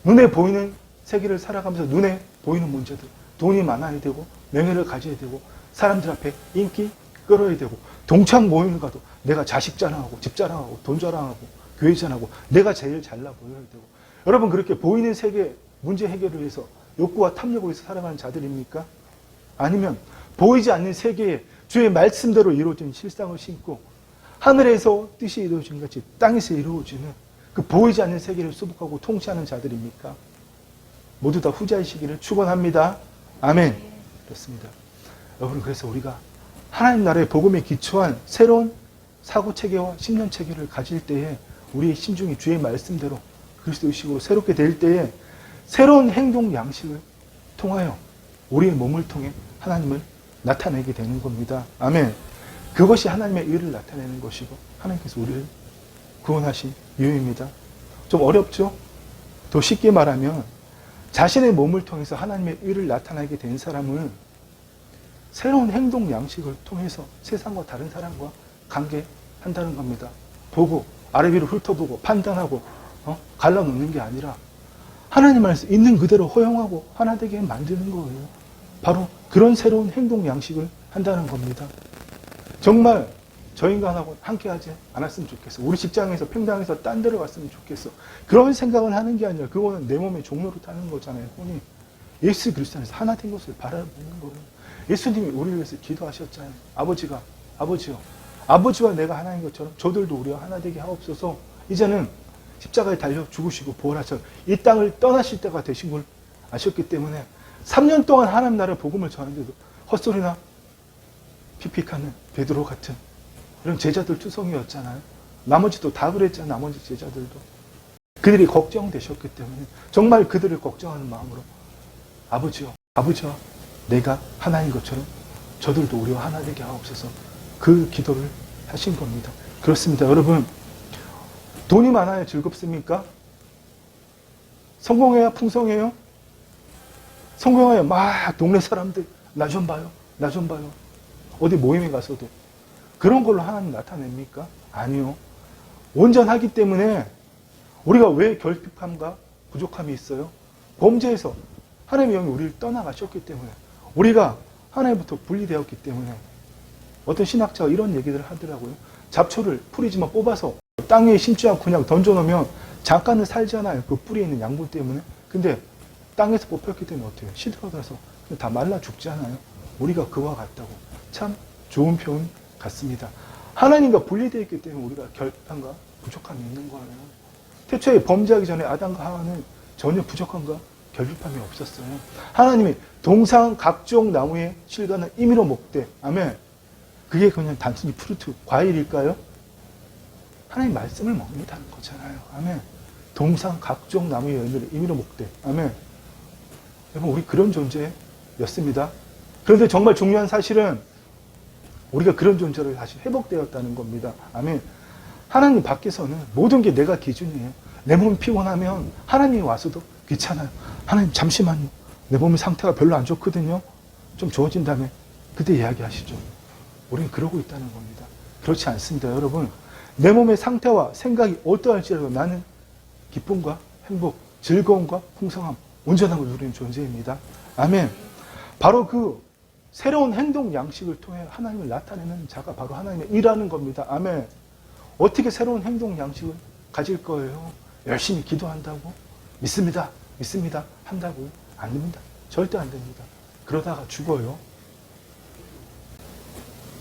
눈에 보이는 세계를 살아가면서 눈에 보이는 문제들, 돈이 많아야 되고 명예를 가져야 되고 사람들 앞에 인기 끌어야 되고 동창 모임을 가도 내가 자식 자랑하고 집 자랑하고 돈 자랑하고 교회 자랑하고 내가 제일 잘나 보여야 되고 여러분 그렇게 보이는 세계 문제 해결을 위해서 욕구와 탐욕을 위해서 살아가는 자들입니까? 아니면 보이지 않는 세계에 주의 말씀대로 이루어진 실상을 신고 하늘에서 뜻이 이루어진 같이 땅에서 이루어지는 그 보이지 않는 세계를 수복하고 통치하는 자들입니까? 모두 다 후자이시기를 축원합니다. 아멘. 그렇습니다. 여러분 그래서 우리가 하나님 나라의 복음에 기초한 새로운 사고체계와 신념체계를 가질 때에 우리의 심중이 주의 말씀대로 그리스도 의식으로 새롭게 될 때에 새로운 행동 양식을 통하여 우리의 몸을 통해 하나님을 나타내게 되는 겁니다. 아멘. 그것이 하나님의 의를 나타내는 것이고 하나님께서 우리를 구원하신 이유입니다. 좀 어렵죠? 더 쉽게 말하면 자신의 몸을 통해서 하나님의 의를 나타내게 된 사람은 새로운 행동 양식을 통해서 세상과 다른 사람과 관계한다는 겁니다. 보고 아래 위로 훑어보고 판단하고 갈라놓는 게 아니라 하나님 안에서 있는 그대로 허용하고 하나 되게 만드는 거예요. 바로 그런 새로운 행동 양식을 한다는 겁니다. 정말 저 인간하고 함께하지 않았으면 좋겠어. 우리 직장에서 평당에서 딴 데로 갔으면 좋겠어. 그런 생각을 하는 게 아니라 그거는 내 몸의 종로로 타는 거잖아요. 혼이 예수 그리스도 안에서 하나 된 것을 바라보는 거예요. 예수님이 우리를 위해서 기도하셨잖아요. 아버지요. 아버지와 내가 하나인 것처럼 저들도 우리와 하나 되게 하옵소서. 이제는 십자가에 달려 죽으시고 부활하셔 이 땅을 떠나실 때가 되신 걸 아셨기 때문에 3년 동안 하나님 나라의 복음을 전하는데도 헛소리나 픽픽하는 베드로 같은 이런 제자들 투성이었잖아요. 나머지도 다 그랬잖아요. 나머지 제자들도. 그들이 걱정되셨기 때문에 정말 그들을 걱정하는 마음으로 아버지와 내가 하나인 것처럼 저들도 우리와 하나 되게 하옵소서. 그 기도를 하신 겁니다. 그렇습니다. 여러분, 돈이 많아야 즐겁습니까? 성공해야 풍성해요? 성공해야 막 동네 사람들 나 좀 봐요. 어디 모임에 가서도 그런 걸로 하나님 나타냅니까? 아니요. 온전하기 때문에 우리가 왜 결핍함과 부족함이 있어요? 범죄에서 하나님의 영이 우리를 떠나가셨기 때문에 우리가 하나님부터 분리되었기 때문에 어떤 신학자가 이런 얘기들을 하더라고요. 잡초를 풀이지만 뽑아서 땅 위에 심지 않고 그냥 던져놓으면 잠깐은 살잖아요. 그 뿌리에 있는 양분 때문에. 근데 땅에서 뽑혔기 때문에 어떻게 해요? 시들어가서 다 말라 죽잖아요. 우리가 그와 같다고. 참 좋은 표현 같습니다. 하나님과 분리되어 있기 때문에 우리가 결핍함과 부족함이 있는 거예요. 태초에 범죄하기 전에 아담과 하와는 전혀 부족함과 결핍함이 없었어요. 하나님이 동상 각종 나무의 실과는 임의로 먹되, 아멘. 그게 그냥 단순히 프루트, 과일일까요? 하나님 말씀을 먹는다는 거잖아요. 아멘. 동상 각종 나무의 열매를 임의로 먹되, 아멘. 여러분, 우리 그런 존재였습니다. 그런데 정말 중요한 사실은 우리가 그런 존재를 다시 회복되었다는 겁니다. 아멘. 하나님 밖에서는 모든 게 내가 기준이에요. 내 몸이 피곤하면 하나님이 와서도 괜찮아요. 하나님 잠시만요. 내 몸의 상태가 별로 안 좋거든요. 좀 좋아진 다음에 그때 이야기하시죠. 우리는 그러고 있다는 겁니다. 그렇지 않습니다. 여러분, 내 몸의 상태와 생각이 어떠할지라도 나는 기쁨과 행복, 즐거움과 풍성함, 온전함을 누리는 존재입니다. 아멘. 바로 그 새로운 행동 양식을 통해 하나님을 나타내는 자가 바로 하나님의 일하는 겁니다. 아멘. 어떻게 새로운 행동 양식을 가질 거예요? 열심히 기도한다고? 믿습니다. 한다고요? 안 됩니다. 절대 안 됩니다. 그러다가 죽어요.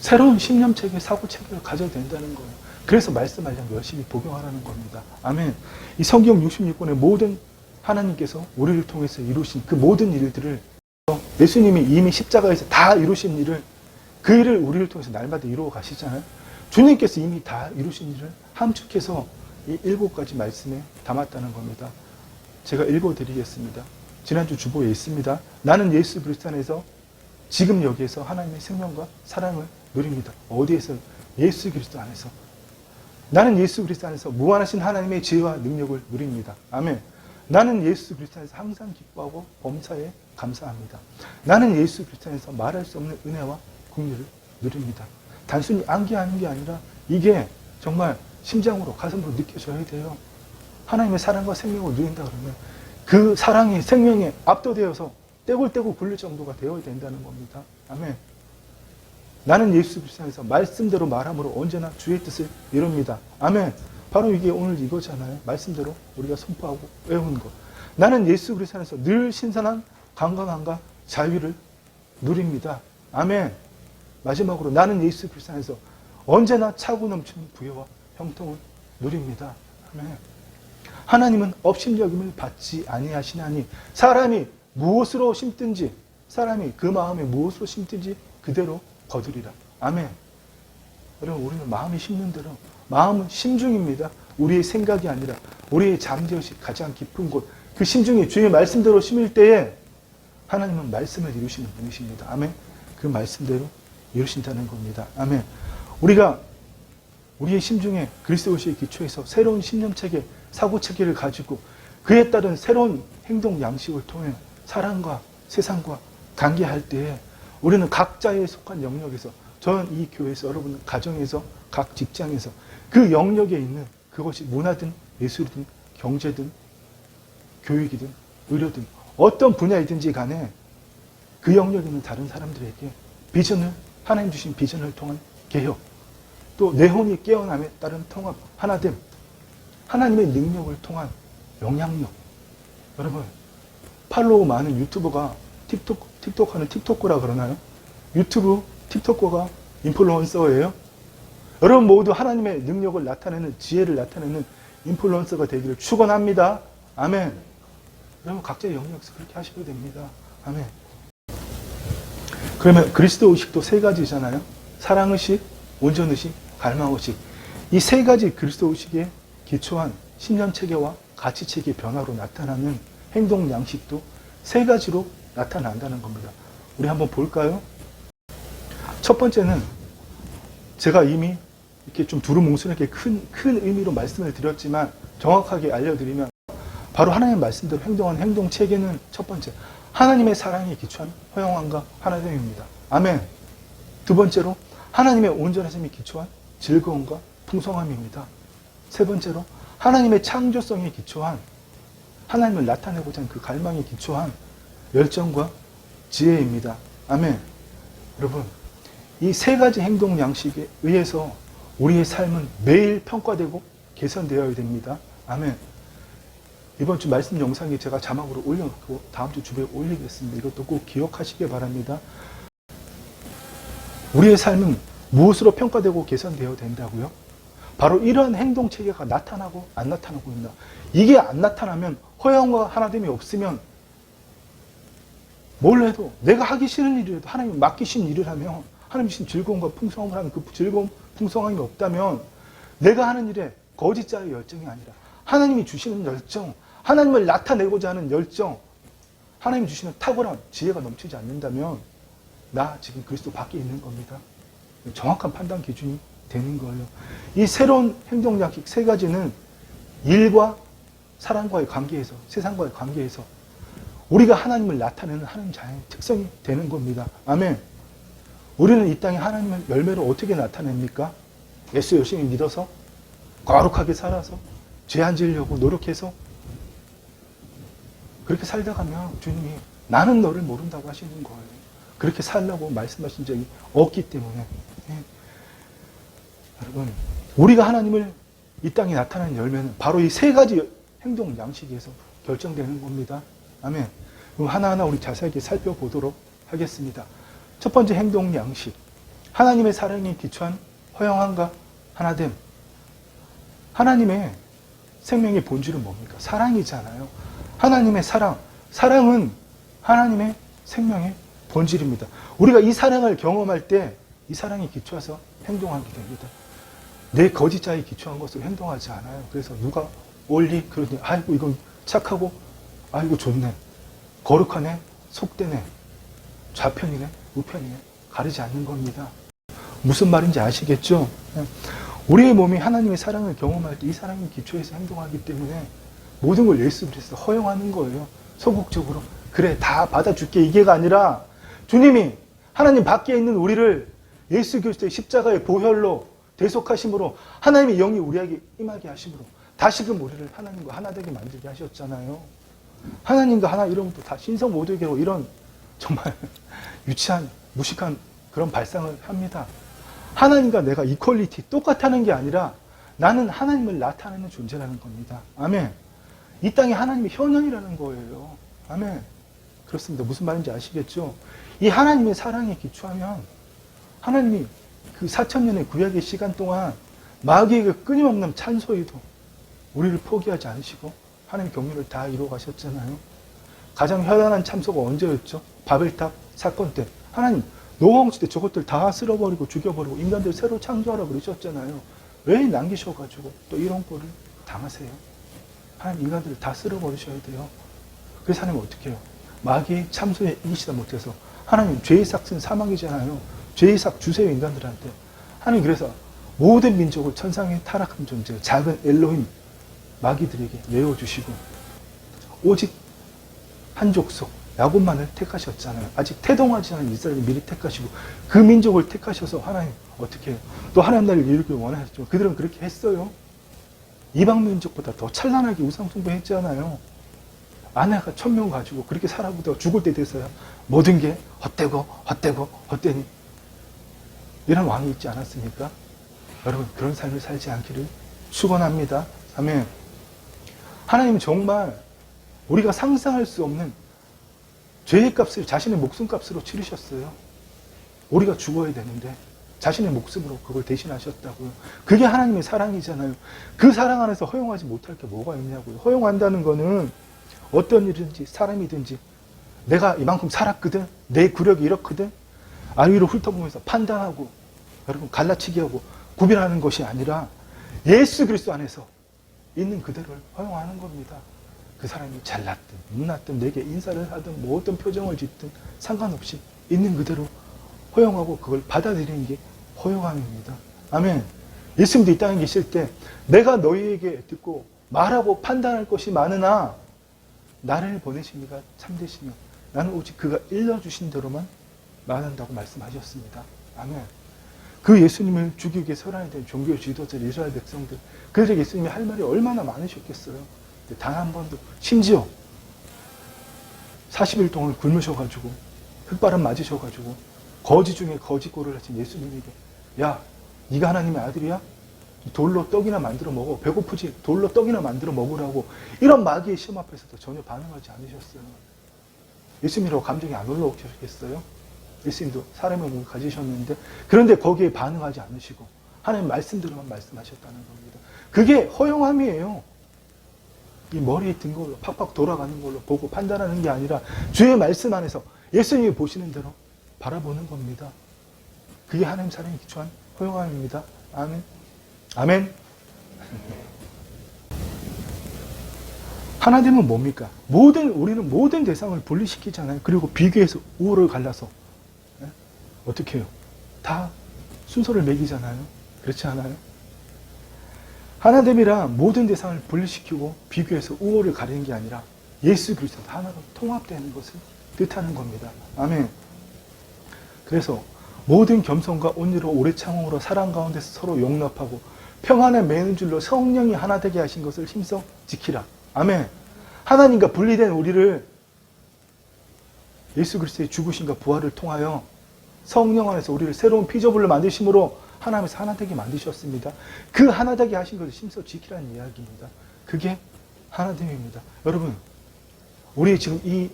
새로운 신념체계, 사고체계를 가져야 된다는 거예요. 그래서 말씀하려면 열심히 복용하라는 겁니다. 아멘. 이 성경 66권의 모든 하나님께서 우리를 통해서 이루신 그 모든 일들을 예수님이 이미 십자가에서 다 이루신 일을 그 일을 우리를 통해서 날마다 이루어 가시잖아요. 주님께서 이미 다 이루신 일을 함축해서 이 7가지 말씀에 담았다는 겁니다. 제가 읽어드리겠습니다. 지난주 주보에 있습니다. 나는 예수 그리스도 안에서 지금 여기에서 하나님의 생명과 사랑을 누립니다. 어디에서? 예수 그리스도 안에서. 나는 예수 그리스도 안에서 무한하신 하나님의 지혜와 능력을 누립니다. 아멘. 나는 예수 그리스도 안에서 항상 기뻐하고 범사에 감사합니다. 나는 예수 그리스도 안에서 말할 수 없는 은혜와 긍휼을 누립니다. 단순히 암기하는 게 아니라 이게 정말 심장으로 가슴으로 느껴져야 돼요. 하나님의 사랑과 생명을 누린다 그러면 그 사랑이 생명에 압도되어서 떼굴떼굴 굴릴 정도가 되어야 된다는 겁니다. 아멘. 나는 예수 그리스도 안에서 말씀대로 말함으로 언제나 주의 뜻을 이룹니다. 아멘. 바로 이게 오늘 이거잖아요. 말씀대로 우리가 선포하고 외우는 것. 나는 예수 그리스도 안에서 늘 신선한 건강함과 자유를 누립니다. 아멘. 마지막으로 나는 예수 그리스도 안에서 언제나 차고 넘치는 부여와 형통을 누립니다. 아멘. 하나님은 업신여김을 받지 아니하시나니 사람이 무엇으로 심든지 사람이 그 마음에 무엇으로 심든지 그대로 거두리라. 아멘. 여러분, 우리는 마음이 심는 대로, 마음은 심중입니다. 우리의 생각이 아니라 우리의 잠재의식 가장 깊은 곳, 그 심중이 주의 말씀대로 심을 때에 하나님은 말씀을 이루시는 분이십니다. 아멘. 그 말씀대로 이루신다는 겁니다. 아멘. 우리가 우리의 심중에 그리스도의식에 기초해서 새로운 신념체계, 사고체계를 가지고 그에 따른 새로운 행동 양식을 통해 사람과 세상과 관계할 때에 우리는 각자에 속한 영역에서, 저는 이 교회에서, 여러분은 가정에서, 각 직장에서 그 영역에 있는 그것이 문화든 예술이든 경제든 교육이든 의료든 어떤 분야이든지 간에 그 영역에 있는 다른 사람들에게 비전을, 하나님 주신 비전을 통한 개혁, 또 내 혼이 깨어남에 따른 통합, 하나됨, 하나님의 능력을 통한 영향력. 여러분, 팔로우 많은 유튜버가 틱톡하는 틱톡커라 그러나요? 유튜브 틱톡커가 인플루언서예요? 여러분 모두 하나님의 능력을 나타내는, 지혜를 나타내는 인플루언서가 되기를 축원합니다. 아멘. 여러분 각자의 영역에서 그렇게 하셔야 됩니다. 아멘. 그러면 그리스도 의식도 세 가지잖아요. 사랑의식, 온전의식, 갈망의식. 이 세 가지 그리스도 의식에 기초한 신념체계와 가치체계 변화로 나타나는 행동 양식도 세 가지로 나타난다는 겁니다. 우리 한번 볼까요? 첫 번째는 제가 이미 이렇게 좀 두루뭉술하게 큰 의미로 말씀을 드렸지만 정확하게 알려드리면 바로 하나님의 말씀대로 행동하는 행동체계는 첫 번째, 하나님의 사랑에 기초한 허영함과 하나됨입니다. 아멘. 두 번째로 하나님의 온전하심에 기초한 즐거움과 풍성함입니다. 세 번째로 하나님의 창조성에 기초한, 하나님을 나타내고자 하는 그 갈망에 기초한 열정과 지혜입니다. 아멘. 여러분, 이 세 가지 행동 양식에 의해서 우리의 삶은 매일 평가되고 개선되어야 됩니다. 아멘. 이번 주 말씀 영상에 제가 자막으로 올려놓고 다음 주 주부에 올리겠습니다. 이것도 꼭 기억하시기 바랍니다. 우리의 삶은 무엇으로 평가되고 개선되어야 된다고요? 바로 이러한 행동체계가 나타나고 안 나타나고 있나. 이게 안 나타나면, 허영과 하나됨이 없으면 뭘 해도, 내가 하기 싫은 일이라도 하나님이 맡기신 일을 하면, 하나님이 주신 즐거움과 풍성함을 하면 그 즐거움, 풍성함이 없다면 내가 하는 일에 거짓자의 열정이 아니라 하나님이 주시는 열정, 하나님을 나타내고자 하는 열정, 하나님이 주시는 탁월한 지혜가 넘치지 않는다면 나 지금 그리스도 밖에 있는 겁니다. 정확한 판단 기준이 되는 거예요. 이 새로운 행동 양식 세 가지는 일과 사람과의 관계에서, 세상과의 관계에서 우리가 하나님을 나타내는 하나님 자연의 특성이 되는 겁니다. 아멘. 우리는 이 땅에 하나님의 열매를 어떻게 나타냅니까? 예수 열심히 믿어서, 거룩하게 살아서, 죄 안 지으려고 노력해서 그렇게 살다 가면 주님이 나는 너를 모른다고 하시는 거예요. 그렇게 살라고 말씀하신 적이 없기 때문에. 여러분, 우리가 하나님을 이 땅에 나타내는 열매는 바로 이 세 가지 행동 양식에서 결정되는 겁니다. 아멘. 그럼 하나하나 우리 자세하게 살펴보도록 하겠습니다. 첫 번째 행동 양식, 하나님의 사랑에 기초한 허영함과 하나됨. 하나님의 생명의 본질은 뭡니까? 사랑이잖아요. 하나님의 사랑, 사랑은 하나님의 생명의 본질입니다. 우리가 이 사랑을 경험할 때 이 사랑에 기초해서 행동하게 됩니다. 내 거짓자에 기초한 것으로 행동하지 않아요. 그래서 누가 올리 그러니 아이고 이건 착하고, 아이고 좋네, 거룩하네, 속되네, 좌편이네, 우편이네, 가리지 않는 겁니다. 무슨 말인지 아시겠죠? 우리의 몸이 하나님의 사랑을 경험할 때 이 사랑에 기초해서 행동하기 때문에 모든 걸 예수 그리스도 허용하는 거예요. 소극적으로. 그래, 다 받아줄게, 이게가 아니라 주님이 하나님 밖에 있는 우리를 예수 그리스도의 십자가의 보혈로 대속하심으로 하나님의 영이 우리에게 임하게 하심으로 다시금 우리를 하나님과 하나 되게 만들게 하셨잖아요. 하나님과 하나 이러면도 다 신성 모독이라고 이런 정말 유치한, 무식한 그런 발상을 합니다. 하나님과 내가 이퀄리티, 똑같다는 게 아니라 나는 하나님을 나타내는 존재라는 겁니다. 아멘. 이 땅에 하나님의 현현이라는 거예요. 아멘. 그렇습니다. 무슨 말인지 아시겠죠? 이 하나님의 사랑에 기초하면 하나님이 그 4,000년의 구약의 시간 동안 마귀에게 끊임없는 찬소에도 우리를 포기하지 않으시고 하나님의 경륜을 다 이루어 가셨잖아요. 가장 현란한 참소가 언제였죠? 바벨탑 사건 때. 하나님 노홍 때 저것들 다 쓸어버리고 죽여버리고 인간들 새로 창조하라고 그러셨잖아요. 왜 남기셔가지고 또 이런 꼴을 당하세요? 하나님 인간들을 다 쓸어버리셔야 돼요. 그래서 하나님 어떻게 해요? 마귀의 참소에 이기시다 못해서 하나님 죄의 삭은 사망이잖아요. 죄의 삭 주세요, 인간들한테. 하나님 그래서 모든 민족을 천상에 타락한 존재, 작은 엘로힘 마귀들에게 내어주시고 오직 한 족속, 야곱만을 택하셨잖아요. 아직 태동하지 않은 이스라엘을 미리 택하시고 그 민족을 택하셔서 하나님 어떻게 해요? 또 하나님 나라를 이루길 원하셨지만 그들은 그렇게 했어요. 이방 민족보다 더 찬란하게 우상숭배했잖아요. 아내가 1000명 가지고 그렇게 살아보다가 죽을 때 돼서야 모든 게 헛되니 이런 왕이 있지 않았습니까? 여러분 그런 삶을 살지 않기를 축원합니다. 아멘. 하나님은 정말 우리가 상상할 수 없는 죄의 값을 자신의 목숨값으로 치르셨어요. 우리가 죽어야 되는데 자신의 목숨으로 그걸 대신하셨다고요. 그게 하나님의 사랑이잖아요. 그 사랑 안에서 허용하지 못할 게 뭐가 있냐고요. 허용한다는 거는 어떤 일이든지 사람이든지 내가 이만큼 살았거든, 내 구력이 이렇거든, 아위로 훑어보면서 판단하고 여러분 갈라치기 하고 구별하는 것이 아니라 예수 그리스도 안에서 있는 그대로를 허용하는 겁니다. 그 사람이 잘났든 못났든 내게 인사를 하든 뭐 어떤 표정을 짓든 상관없이 있는 그대로 허용하고 그걸 받아들이는 게 허용함입니다. 아멘. 예수님도 이 땅에 계실 때 내가 너희에게 듣고 말하고 판단할 것이 많으나 나를 보내신 이가 참되시며 나는 오직 그가 일러주신 대로만 말한다고 말씀하셨습니다. 아멘. 그 예수님을 죽이기 위해 서란이 된 종교 지도자 이스라엘 백성들, 그들에게 예수님이 할 말이 얼마나 많으셨겠어요. 단 한 번도, 심지어 40일 동안 굶으셔가지고 흙바람 맞으셔가지고 거지 중에 거지꼴을 하신 예수님에게 야, 네가 하나님의 아들이야? 돌로 떡이나 만들어 먹어. 배고프지? 돌로 떡이나 만들어 먹으라고. 이런 마귀의 시험 앞에서도 전혀 반응하지 않으셨어요. 예수님이라고 감정이 안 올라오셨겠어요? 예수님도 사람의 몸을 가지셨는데 그런데 거기에 반응하지 않으시고 하나님 말씀대로만 말씀하셨다는 겁니다. 그게 허용함이에요. 이 머리에 든 걸로 팍팍 돌아가는 걸로 보고 판단하는 게 아니라 주의 말씀 안에서 예수님이 보시는 대로 바라보는 겁니다. 그게 하나님 사랑에 기초한 허용함입니다. 아멘. 아멘. 하나님은 뭡니까? 우리는 모든 대상을 분리시키잖아요. 그리고 비교해서 우월을 갈라서 어떻게 해요? 다 순서를 매기잖아요. 그렇지 않아요? 하나됨이란 모든 대상을 분리시키고 비교해서 우월을 가리는 게 아니라 예수 그리스도 하나로 통합되는 것을 뜻하는 겁니다. 아멘. 그래서 모든 겸손과 온유로 오래 참음으로 사랑 가운데서 서로 용납하고 평안에 매는 줄로 성령이 하나 되게 하신 것을 힘써 지키라. 아멘. 하나님과 분리된 우리를 예수 그리스도의 죽으심과 부활을 통하여 성령 안에서 우리를 새로운 피조물로 만드심으로 하나님께서 하나 되게 만드셨습니다. 그 하나 되게 하신 것을 힘써 지키라는 이야기입니다. 그게 하나됨입니다. 여러분, 우리 지금 이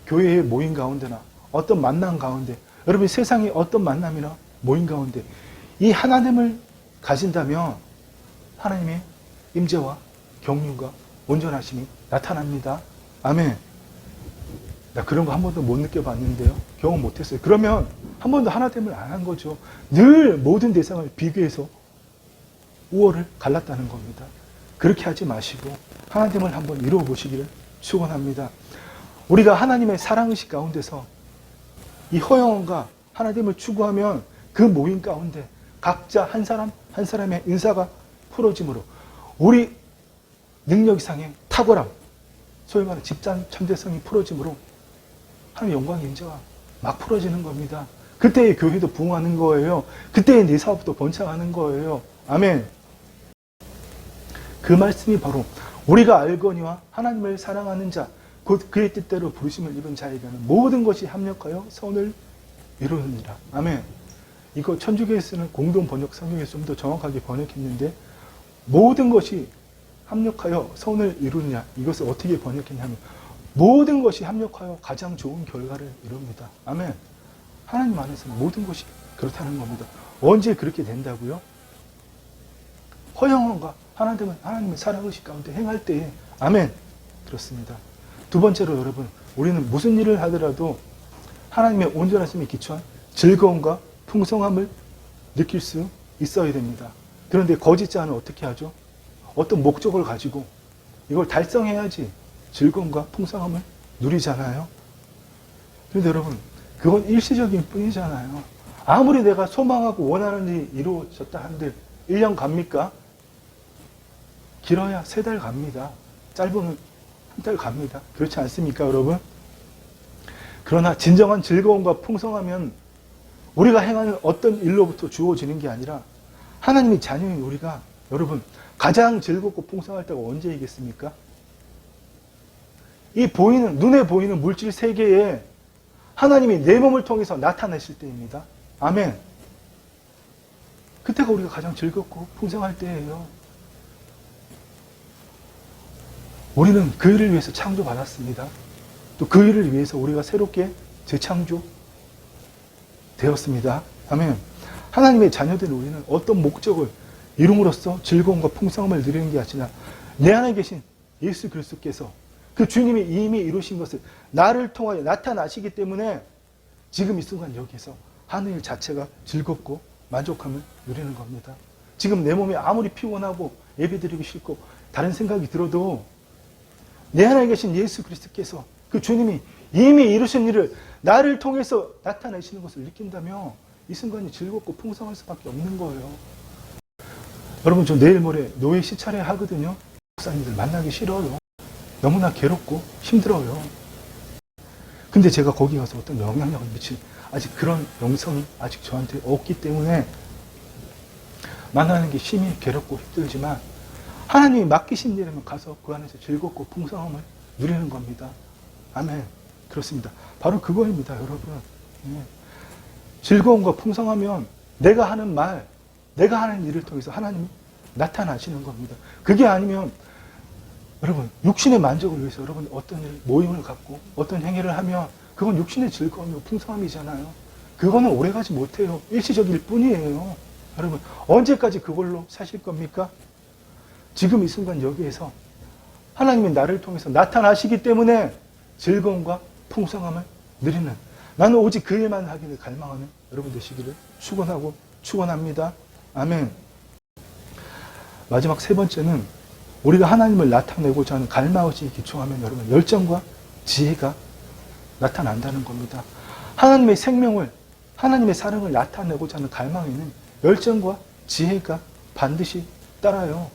교회의 모임 가운데나 어떤 만남 가운데, 여러분 세상의 어떤 만남이나 모임 가운데 이 하나됨을 가진다면 하나님의 임재와 경륜과 온전하심이 나타납니다. 아멘. 나 그런 거 한 번도 못 느껴봤는데요. 경험 못했어요. 그러면 한 번도 하나됨을 안 한 거죠. 늘 모든 대상을 비교해서 우월을 갈랐다는 겁니다. 그렇게 하지 마시고 하나됨을 한번 이루어 보시기를 축원합니다. 우리가 하나님의 사랑의식 가운데서 이 허영과 하나됨을 추구하면 그 모임 가운데 각자 한 사람 한 사람의 은사가 풀어짐으로 우리 능력 이상의 탁월함, 소위 말하는 집단 참대성이 풀어짐으로 하나님의 영광의 임재가 막 풀어지는 겁니다. 그때의 교회도 부흥하는 거예요. 그때의 내 사업도 번창하는 거예요. 아멘. 그 말씀이 바로 우리가 알거니와 하나님을 사랑하는 자, 곧 그의 뜻대로 부르심을 입은 자에게는 모든 것이 합력하여 선을 이루느니라. 아멘. 이거 천주교에 쓰는 공동 번역 성경에서 좀 더 정확하게 번역했는데 모든 것이 합력하여 선을 이루느냐. 이것을 어떻게 번역했냐면 모든 것이 합력하여 가장 좋은 결과를 이룹니다. 아멘. 하나님 안에서는 모든 것이 그렇다는 겁니다. 언제 그렇게 된다고요? 허영원과 하나님의 사랑의식 가운데 행할 때에 아멘. 그렇습니다. 두 번째로 여러분, 우리는 무슨 일을 하더라도 하나님의 온전하심에 기초한 즐거움과 풍성함을 느낄 수 있어야 됩니다. 그런데 거짓자는 어떻게 하죠? 어떤 목적을 가지고 이걸 달성해야지 즐거움과 풍성함을 누리잖아요. 그런데 여러분, 그건 일시적인 뿐이잖아요. 아무리 내가 소망하고 원하는 일이 이루어졌다 한들 1년 갑니까? 길어야 3달 갑니다. 짧으면 한 달 갑니다. 그렇지 않습니까, 여러분? 그러나 진정한 즐거움과 풍성하면 우리가 행하는 어떤 일로부터 주어지는 게 아니라 하나님의 자녀인 우리가 여러분 가장 즐겁고 풍성할 때가 언제이겠습니까? 이 눈에 보이는 물질 세계에 하나님이 내 몸을 통해서 나타내실 때입니다. 아멘. 그때가 우리가 가장 즐겁고 풍성할 때예요. 우리는 그 일을 위해서 창조받았습니다. 또 그 일을 위해서 우리가 새롭게 재창조 되었습니다. 아멘. 하나님의 자녀된 우리는 어떤 목적을 이룸으로써 즐거움과 풍성함을 누리는 게 아니라 내 안에 계신 예수 그리스도께서 그 주님이 이미 이루신 것을 나를 통하여 나타나시기 때문에 지금 이 순간 여기서 하는 일 자체가 즐겁고 만족함을 누리는 겁니다. 지금 내 몸이 아무리 피곤하고 예배드리기 싫고 다른 생각이 들어도 내 안에 계신 예수 그리스도께서 그 주님이 이미 이루신 일을 나를 통해서 나타내시는 것을 느낀다면 이 순간이 즐겁고 풍성할 수밖에 없는 거예요. 여러분, 저 내일 모레 노예 시찰회 하거든요. 목사님들 만나기 싫어요. 너무나 괴롭고 힘들어요. 근데 제가 거기 가서 어떤 영향력을 미칠 아직 그런 영성이 아직 저한테 없기 때문에 만나는 게 심히 괴롭고 힘들지만 하나님이 맡기신 일이면 가서 그 안에서 즐겁고 풍성함을 누리는 겁니다. 아멘. 그렇습니다. 바로 그거입니다, 여러분. 예. 즐거움과 풍성하면 내가 하는 말, 내가 하는 일을 통해서 하나님이 나타나시는 겁니다. 그게 아니면 여러분, 육신의 만족을 위해서 여러분 어떤 모임을 갖고 어떤 행위를 하면 그건 육신의 즐거움이고 풍성함이잖아요. 그거는 오래가지 못해요. 일시적일 뿐이에요. 여러분, 언제까지 그걸로 사실 겁니까? 지금 이 순간 여기에서 하나님이 나를 통해서 나타나시기 때문에 즐거움과 풍성함을 누리는, 나는 오직 그 일만 하기를 갈망하는 여러분 되시기를 축원합니다. 아멘. 마지막 세 번째는 우리가 하나님을 나타내고자 하는 갈망의식에 기초하면 여러분 열정과 지혜가 나타난다는 겁니다. 하나님의 생명을, 하나님의 사랑을 나타내고자 하는 갈망에는 열정과 지혜가 반드시 따라요.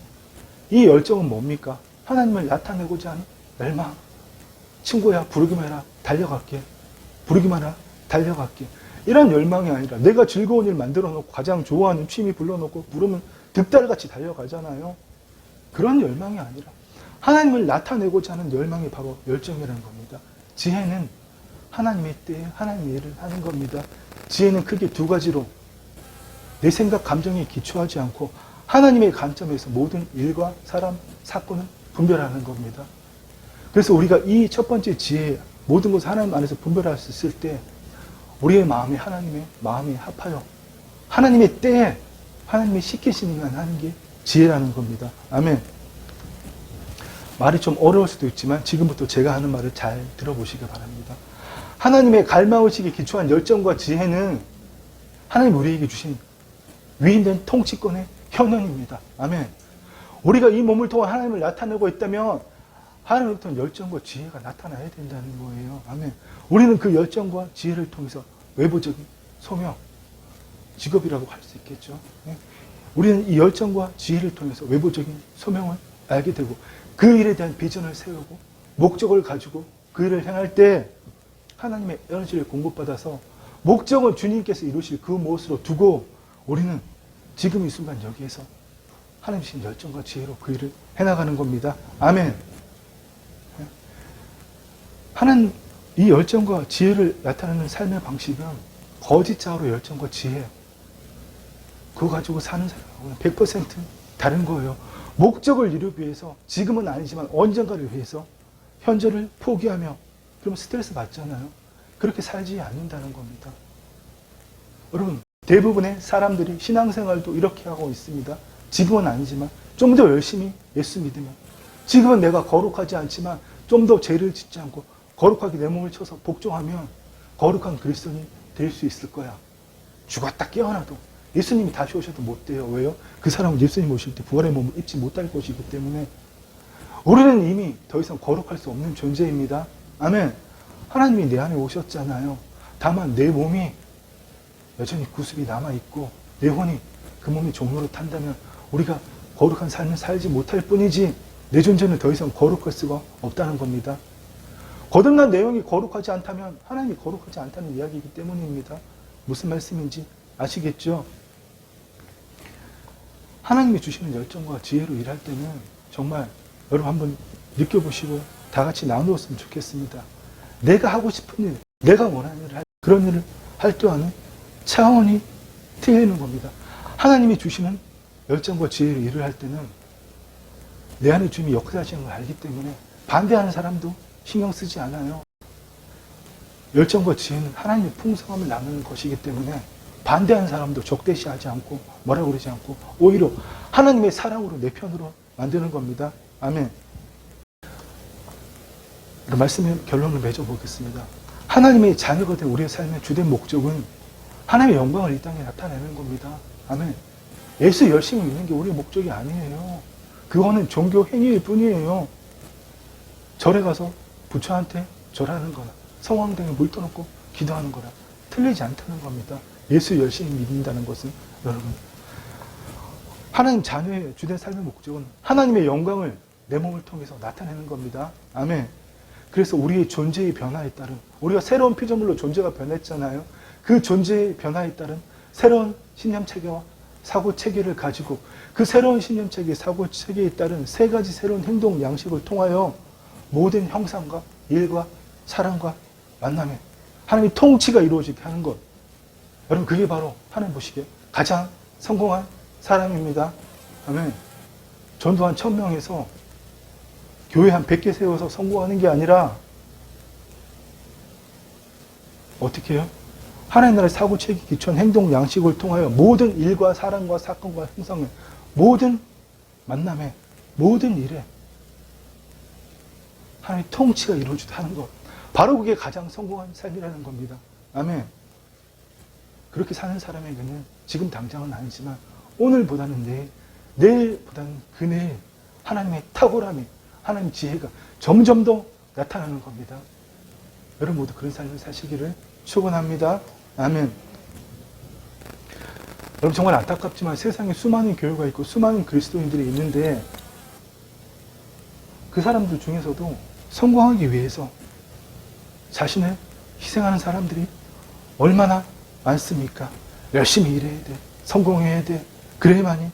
이 열정은 뭡니까? 하나님을 나타내고자 하는 열망. 친구야, 부르기만 해라. 달려갈게. 부르기만 해라. 달려갈게. 이런 열망이 아니라 내가 즐거운 일 만들어 놓고 가장 좋아하는 취미 불러놓고 부르면 득달같이 달려가잖아요. 그런 열망이 아니라 하나님을 나타내고자 하는 열망이 바로 열정이라는 겁니다. 지혜는 하나님의 때에 하나님의 일을 하는 겁니다. 지혜는 크게 두 가지로 내 생각, 감정에 기초하지 않고 하나님의 관점에서 모든 일과 사람, 사건을 분별하는 겁니다. 그래서 우리가 이 첫 번째 지혜, 모든 것을 하나님 안에서 분별할 수 있을 때 우리의 마음이 하나님의 마음에 합하여 하나님의 때에 하나님의 시키시는 한 하는 게 지혜라는 겁니다. 아멘. 말이 좀 어려울 수도 있지만 지금부터 제가 하는 말을 잘 들어보시기 바랍니다. 하나님의 갈망의식에 기초한 열정과 지혜는 하나님 우리에게 주신 위임된 통치권의 현현입니다. 아멘. 우리가 이 몸을 통해 하나님을 나타내고 있다면 하나님부터 열정과 지혜가 나타나야 된다는 거예요. 아멘. 우리는 그 열정과 지혜를 통해서 외부적인 소명, 직업이라고 할 수 있겠죠. 우리는 이 열정과 지혜를 통해서 외부적인 소명을 알게 되고 그 일에 대한 비전을 세우고 목적을 가지고 그 일을 행할 때 하나님의 에너지를 공급받아서 목적은 주님께서 이루실 그 무엇으로 두고 우리는 지금 이 순간 여기에서 하나님 주신 열정과 지혜로 그 일을 해나가는 겁니다. 아멘. 하나님 이 열정과 지혜를 나타내는 삶의 방식은 거짓자로 열정과 지혜 그거 가지고 사는 사람하고는 100% 다른 거예요. 목적을 이루기 위해서 지금은 아니지만 언젠가를 위해서 현재를 포기하며 그러면 스트레스 받잖아요. 그렇게 살지 않는다는 겁니다. 여러분 대부분의 사람들이 신앙생활도 이렇게 하고 있습니다. 지금은 아니지만 좀 더 열심히 예수 믿으면 지금은 내가 거룩하지 않지만 좀 더 죄를 짓지 않고 거룩하게 내 몸을 쳐서 복종하면 거룩한 그리스도인이 될 수 있을 거야. 죽었다 깨어나도 예수님이 다시 오셔도 못 돼요. 왜요? 그 사람은 예수님 오실 때 부활의 몸을 입지 못할 것이기 때문에 우리는 이미 더 이상 거룩할 수 없는 존재입니다. 아멘. 하나님이 내 안에 오셨잖아요. 다만 내 몸이 여전히 구습이 남아있고 내 혼이 그 몸의 종로로 탄다면 우리가 거룩한 삶을 살지 못할 뿐이지 내 존재는 더 이상 거룩할 수가 없다는 겁니다. 거듭난 내용이 거룩하지 않다면 하나님이 거룩하지 않다는 이야기이기 때문입니다. 무슨 말씀인지 아시겠죠? 하나님이 주시는 열정과 지혜로 일할 때는 정말 여러분 한번 느껴보시고 다 같이 나누었으면 좋겠습니다. 내가 하고 싶은 일, 내가 원하는 일을 그런 일을 할 때와는 차원이 틀리는 겁니다. 하나님이 주시는 열정과 지혜로 일을 할 때는 내 안에 주님이 역사하시는 걸 알기 때문에 반대하는 사람도 신경 쓰지 않아요. 열정과 지혜는 하나님의 풍성함을 나누는 것이기 때문에 반대하는 사람도 적대시하지 않고 뭐라고 그러지 않고 오히려 하나님의 사랑으로 내 편으로 만드는 겁니다. 아멘. 말씀의 결론을 맺어보겠습니다. 하나님의 자녀가 된 우리의 삶의 주된 목적은 하나님의 영광을 이 땅에 나타내는 겁니다. 아멘. 예수 열심히 믿는 게 우리의 목적이 아니에요. 그거는 종교 행위일 뿐이에요. 절에 가서 부처한테 절하는 거나 성황당에 물 떠놓고 기도하는 거나 틀리지 않다는 겁니다. 예수 열심히 믿는다는 것은 여러분 하나님 자녀의 주된 삶의 목적은 하나님의 영광을 내 몸을 통해서 나타내는 겁니다. 아멘. 그래서 우리의 존재의 변화에 따른 우리가 새로운 피조물로 존재가 변했잖아요. 그 존재의 변화에 따른 새로운 신념체계와 사고체계를 가지고 그 새로운 신념체계, 사고체계에 따른 세 가지 새로운 행동 양식을 통하여 모든 형상과 일과 사랑과 만남에 하나님의 통치가 이루어지게 하는 것. 여러분 그게 바로 하나님 보시기에 가장 성공한 사람입니다. 아멘. 전도 한 1000명에서 교회 한 100개 세워서 성공하는 게 아니라 어떻게 해요? 하나님 나라의 사고체계 기초한 행동 양식을 통하여 모든 일과 사랑과 사건과 형상에 모든 만남에 모든 일에 하나님의 통치가 이루어지게 하는 것. 바로 그게 가장 성공한 삶이라는 겁니다. 아멘. 그렇게 사는 사람에게는 지금 당장은 아니지만 오늘보다는 내일, 내일보다는 그 내일 하나님의 탁월함이 하나님 지혜가 점점 더 나타나는 겁니다. 여러분 모두 그런 삶을 사시기를 축원합니다. 아멘. 여러분 정말 안타깝지만 세상에 수많은 교회가 있고 수많은 그리스도인들이 있는데 그 사람들 중에서도 성공하기 위해서 자신을 희생하는 사람들이 얼마나 많습니까? 열심히 일해야 돼. 성공해야 돼. 그래야만이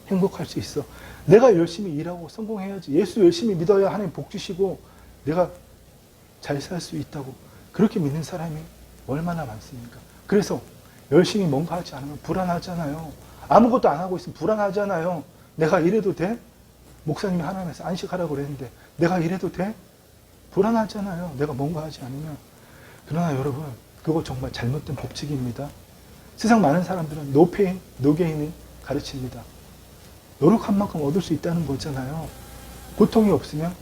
행복할 수 있어. 내가 열심히 일하고 성공해야지. 예수 열심히 믿어야 하나님 복 주시고 내가 잘 살 수 있다고. 그렇게 믿는 사람이 얼마나 많습니까? 그래서 열심히 뭔가 하지 않으면 불안하잖아요. 아무것도 안 하고 있으면 불안하잖아요. 내가 이래도 돼? 목사님이 하나님에서 안식하라고 그랬는데 내가 이래도 돼? 불안하잖아요. 내가 뭔가 하지 않으면. 그러나 여러분 그거 정말 잘못된 법칙입니다. 세상 많은 사람들은 no pain, no gain을 가르칩니다. 노력한 만큼 얻을 수 있다는 거잖아요. 고통이 없으면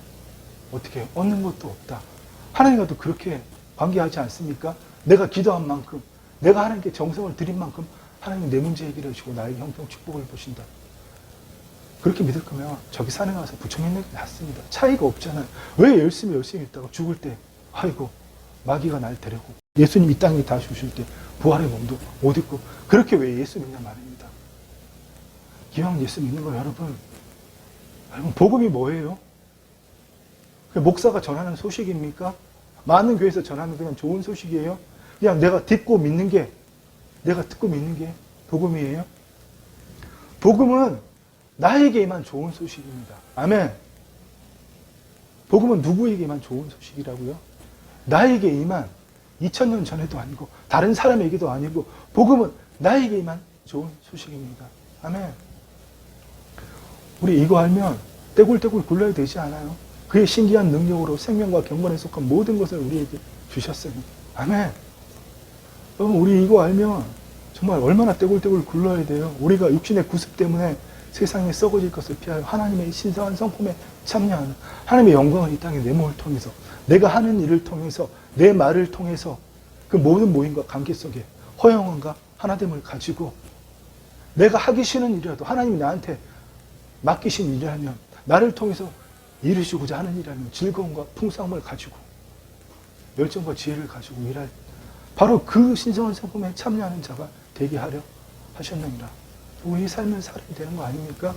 어떻게 해요? 얻는 것도 없다. 하나님과도 그렇게 관계하지 않습니까? 내가 기도한 만큼, 내가 하나님께 정성을 들인 만큼 하나님은 내 문제 해결해 주시고 나에게 형통 축복을 보신다. 그렇게 믿을 거면 저기 산에 가서 부처 믿는 게 낫습니다. 차이가 없잖아요. 왜 열심히 있다가 죽을 때 아이고 마귀가 날 데려고 예수님 이 땅에 다시 오실 때 부활의 몸도 못 입고 그렇게 왜 예수 믿냐 말입니다. 기왕 예수 믿는 거 여러분 복음이 뭐예요? 목사가 전하는 소식입니까? 많은 교회에서 전하는 그냥 좋은 소식이에요? 그냥 내가 듣고 믿는 게 복음이에요? 복음은 나에게만 좋은 소식입니다. 아멘. 복음은 누구에게만 좋은 소식이라고요? 나에게만 2000년 전에도 아니고 다른 사람에게도 아니고 복음은 나에게만 좋은 소식입니다. 아멘. 우리 이거 알면 떼굴떼굴 굴러야 되지 않아요? 그의 신기한 능력으로 생명과 경건에 속한 모든 것을 우리에게 주셨어요. 아멘. 여러분 우리 이거 알면 정말 얼마나 떼굴떼굴 굴러야 돼요. 우리가 육신의 구습 때문에 세상에 썩어질 것을 피하여 하나님의 신성한 성품에 참여하는 하나님의 영광을 이 땅에 내 몸을 통해서 내가 하는 일을 통해서 내 말을 통해서 그 모든 모임과 관계 속에 허영함과 하나됨을 가지고 내가 하기 싫은 일이라도 하나님이 나한테 맡기신 일이라면 나를 통해서 이루시고자 하는 일이라면 즐거움과 풍성함을 가지고 열정과 지혜를 가지고 일할 바로 그 신성한 성품에 참여하는 자가 되게 하려 하셨느니라. 우리 삶을 살아야 되는 거 아닙니까?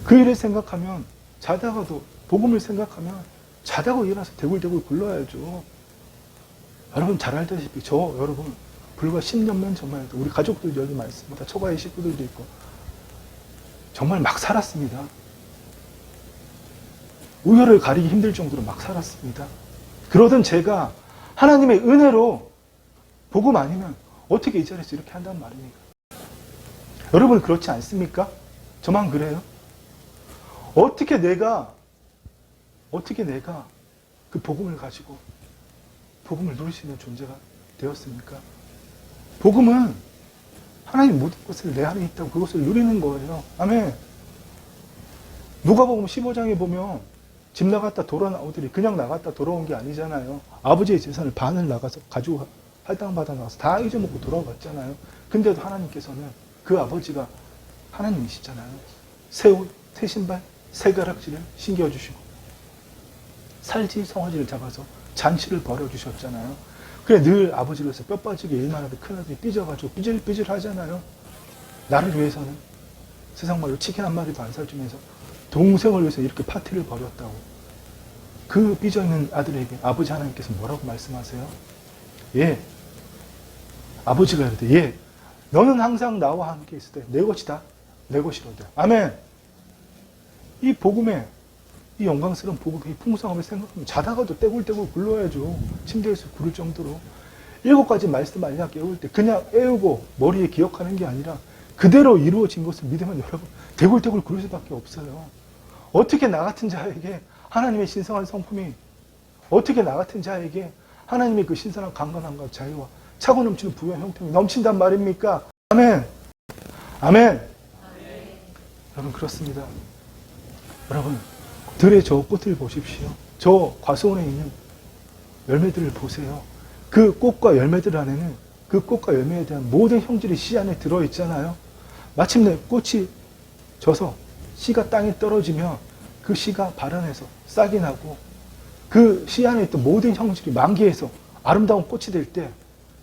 그 일을 생각하면 자다가도 복음을 생각하면 자다가 일어나서 대굴대굴 굴러야죠. 여러분 잘 알다시피 여러분 불과 10년만 전만 해도 우리 가족들 여기 많습니다. 처가의 식구들도 있고 정말 막 살았습니다. 우열을 가리기 힘들 정도로 막 살았습니다. 그러던 제가 하나님의 은혜로 복음 아니면 어떻게 이 자리에서 이렇게 한단 말입니까? 여러분 그렇지 않습니까? 저만 그래요? 어떻게 내가 그 복음을 가지고 복음을 누릴 수 있는 존재가 되었습니까? 복음은 하나님 모든 것을 내 안에 있다고 그것을 누리는 거예요. 아멘. 누가복음 15장에 보면 집 나갔다 돌아 나오더니 그냥 나갔다 돌아온 게 아니잖아요. 아버지의 재산을 반을 나가서 가지고 할당받아 나가서 다 잊어먹고 돌아왔잖아요. 근데도 하나님께서는 그 아버지가 하나님이시잖아요. 새 옷, 새 신발, 새 가락지를 신겨주시고 살지 성화지를 잡아서 잔치를 벌여주셨잖아요. 그래 늘 아버지로서 뼈 빠지게 일만 하도 큰 아들이 삐져가지고 삐질삐질 하잖아요. 나를 위해서는 세상 말로 치킨 한 마리도 안 살주면서 동생을 위해서 이렇게 파티를 벌였다고. 그 삐져있는 아들에게 아버지 하나님께서 뭐라고 말씀하세요? 예. 아버지가 이러대. 예. 너는 항상 나와 함께 있을 때 내 것이 다 내 것이로다. 아멘. 이 복음에 이 영광스러운 복음의 풍성함을 생각하면 자다가도 떼굴떼굴 굴러야죠. 침대에서 구를 정도로. 7가지 말씀 알려 깨울 때 그냥 애우고 머리에 기억하는 게 아니라 그대로 이루어진 것을 믿으면 여러분 떼굴떼굴 굴을 수밖에 없어요. 어떻게 나 같은 자에게 하나님의 신성한 성품이 어떻게 나 같은 자에게 하나님의 그 신선한 강건함과 자유와 차고 넘치는 부유한 형통이 넘친단 말입니까? 아멘. 아멘. 여러분 그렇습니다. 여러분 들의 저 꽃을 보십시오. 저 과수원에 있는 열매들을 보세요. 그 꽃과 열매들 안에는 그 꽃과 열매에 대한 모든 형질이 씨 안에 들어있잖아요. 마침내 꽃이 져서 씨가 땅에 떨어지면 그 씨가 발현해서 싹이 나고 그 씨 안에 있던 모든 형질이 만개해서 아름다운 꽃이 될 때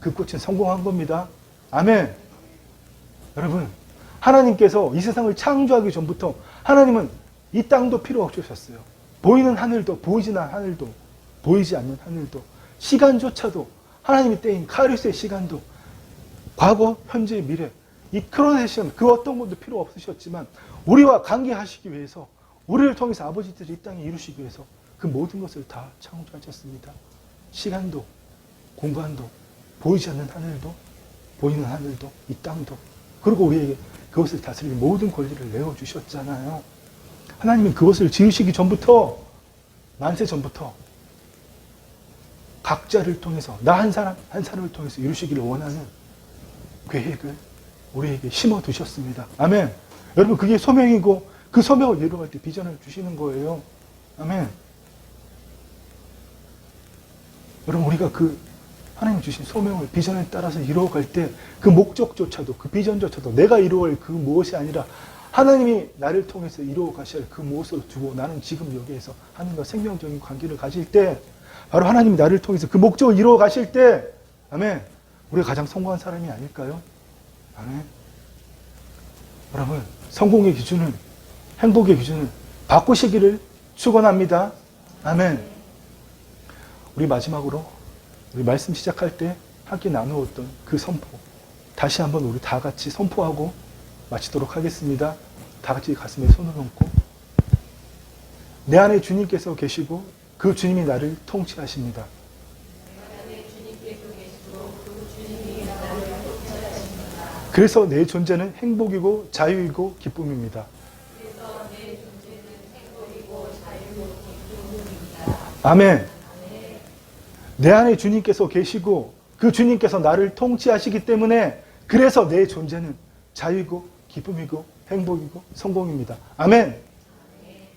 그 꽃은 성공한 겁니다. 아멘. 여러분 하나님께서 이 세상을 창조하기 전부터 하나님은 이 땅도 필요 없으셨어요. 보이는 하늘도 보이지 않는 하늘도 보이지 않는 하늘도 시간조차도 하나님이 떼인 카리스의 시간도 과거, 현재, 미래 이 크로네시언 그 어떤 것도 필요 없으셨지만 우리와 관계하시기 위해서 우리를 통해서 아버지들이 이 땅에 이루시기 위해서 그 모든 것을 다 창조하셨습니다. 시간도 공간도 보이지 않는 하늘도 보이는 하늘도 이 땅도 그리고 우리에게 그것을 다스릴 모든 권리를 내어주셨잖아요. 하나님은 그것을 지으시기 전부터 만세 전부터 각자를 통해서 나 한 사람 한 사람을 통해서 이루시기를 원하는 계획을 우리에게 심어두셨습니다. 아멘. 여러분 그게 소명이고 그 소명을 이루어갈 때 비전을 주시는 거예요. 아멘. 여러분 우리가 그 하나님 주신 소명을 비전을 따라서 이루어갈 때 그 목적조차도 그 비전조차도 내가 이루어갈 그 무엇이 아니라 하나님이 나를 통해서 이루어 가셔야 할 그 무엇을 두고 나는 지금 여기에서 하나님과 생명적인 관계를 가질 때 바로 하나님이 나를 통해서 그 목적을 이루어 가실 때 아멘. 우리가 가장 성공한 사람이 아닐까요? 아멘. 여러분 성공의 기준은 행복의 기준은 바꾸시기를 축원합니다. 아멘. 우리 마지막으로 우리 말씀 시작할 때 함께 나누었던 그 선포 다시 한번 우리 다 같이 선포하고 마치도록 하겠습니다. 다 같이 가슴에 손을 얹고 내 안에 주님께서 계시고 그 주님이 나를 통치하십니다. 그래서 내 존재는 행복이고 자유이고 기쁨입니다. 아멘. 내 안에 주님께서 계시고 그 주님께서 나를 통치하시기 때문에 그래서 내 존재는 자유이고 기쁨이고 행복이고 성공입니다. 아멘.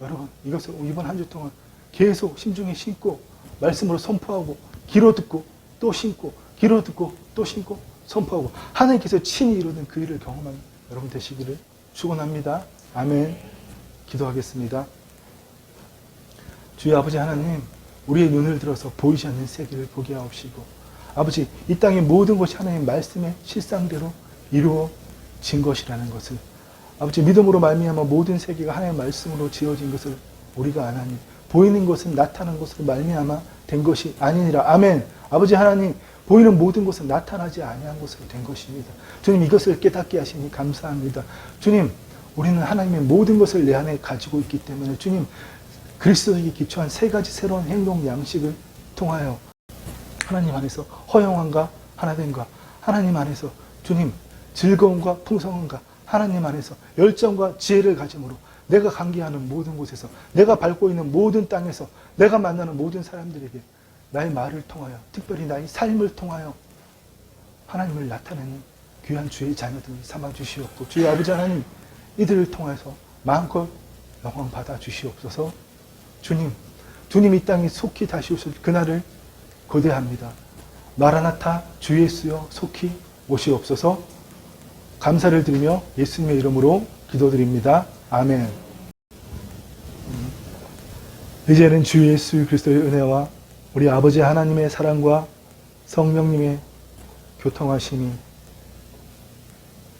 여러분 이것을 이번 한 주 동안 계속 심중에 심고 말씀으로 선포하고 귀로 듣고 또 심고 귀로 듣고 또 심고 선포하고 하나님께서 친히 이루는 그 일을 경험하는 여러분 되시기를 축원합니다. 아멘. 기도하겠습니다. 주의 아버지 하나님 우리의 눈을 들어서 보이지 않는 세계를 보게 하옵시고 아버지 이 땅의 모든 것이 하나님의 말씀의 실상대로 이루어진 것이라는 것을 아버지 믿음으로 말미암아 모든 세계가 하나님의 말씀으로 지어진 것을 우리가 아나니 보이는 것은 나타난 것으로 말미암아 된 것이 아니니라. 아멘. 아버지 하나님, 보이는 모든 것은 나타나지 아니한 것으로 된 것입니다. 주님, 이것을 깨닫게 하시니 감사합니다. 주님, 우리는 하나님의 모든 것을 내 안에 가지고 있기 때문에 주님, 그리스도에게 기초한 세 가지 새로운 행동 양식을 통하여 하나님 안에서 허영함과 하나됨과 하나님 안에서 주님 즐거움과 풍성함과 하나님 안에서 열정과 지혜를 가짐으로 내가 관계하는 모든 곳에서 내가 밟고 있는 모든 땅에서 내가 만나는 모든 사람들에게 나의 말을 통하여 특별히 나의 삶을 통하여 하나님을 나타내는 귀한 주의 자녀들을 삼아주시옵고 주의 아버지 하나님 이들을 통해서 마음껏 영광 받아 주시옵소서. 주님 이 땅에 속히 다시 오실 그날을 고대합니다. 마라나타 주 예수여 속히 오시옵소서. 감사를 드리며 예수님의 이름으로 기도드립니다. 아멘. 이제는 주 예수 그리스도의 은혜와 우리 아버지 하나님의 사랑과 성령님의 교통하심이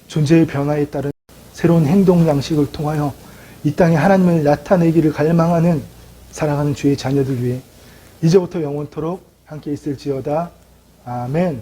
존재의 변화에 따른 새로운 행동 양식을 통하여 이 땅에 하나님을 나타내기를 갈망하는 사랑하는 주의 자녀들 위해 이제부터 영원토록 함께 있을지어다. 아멘.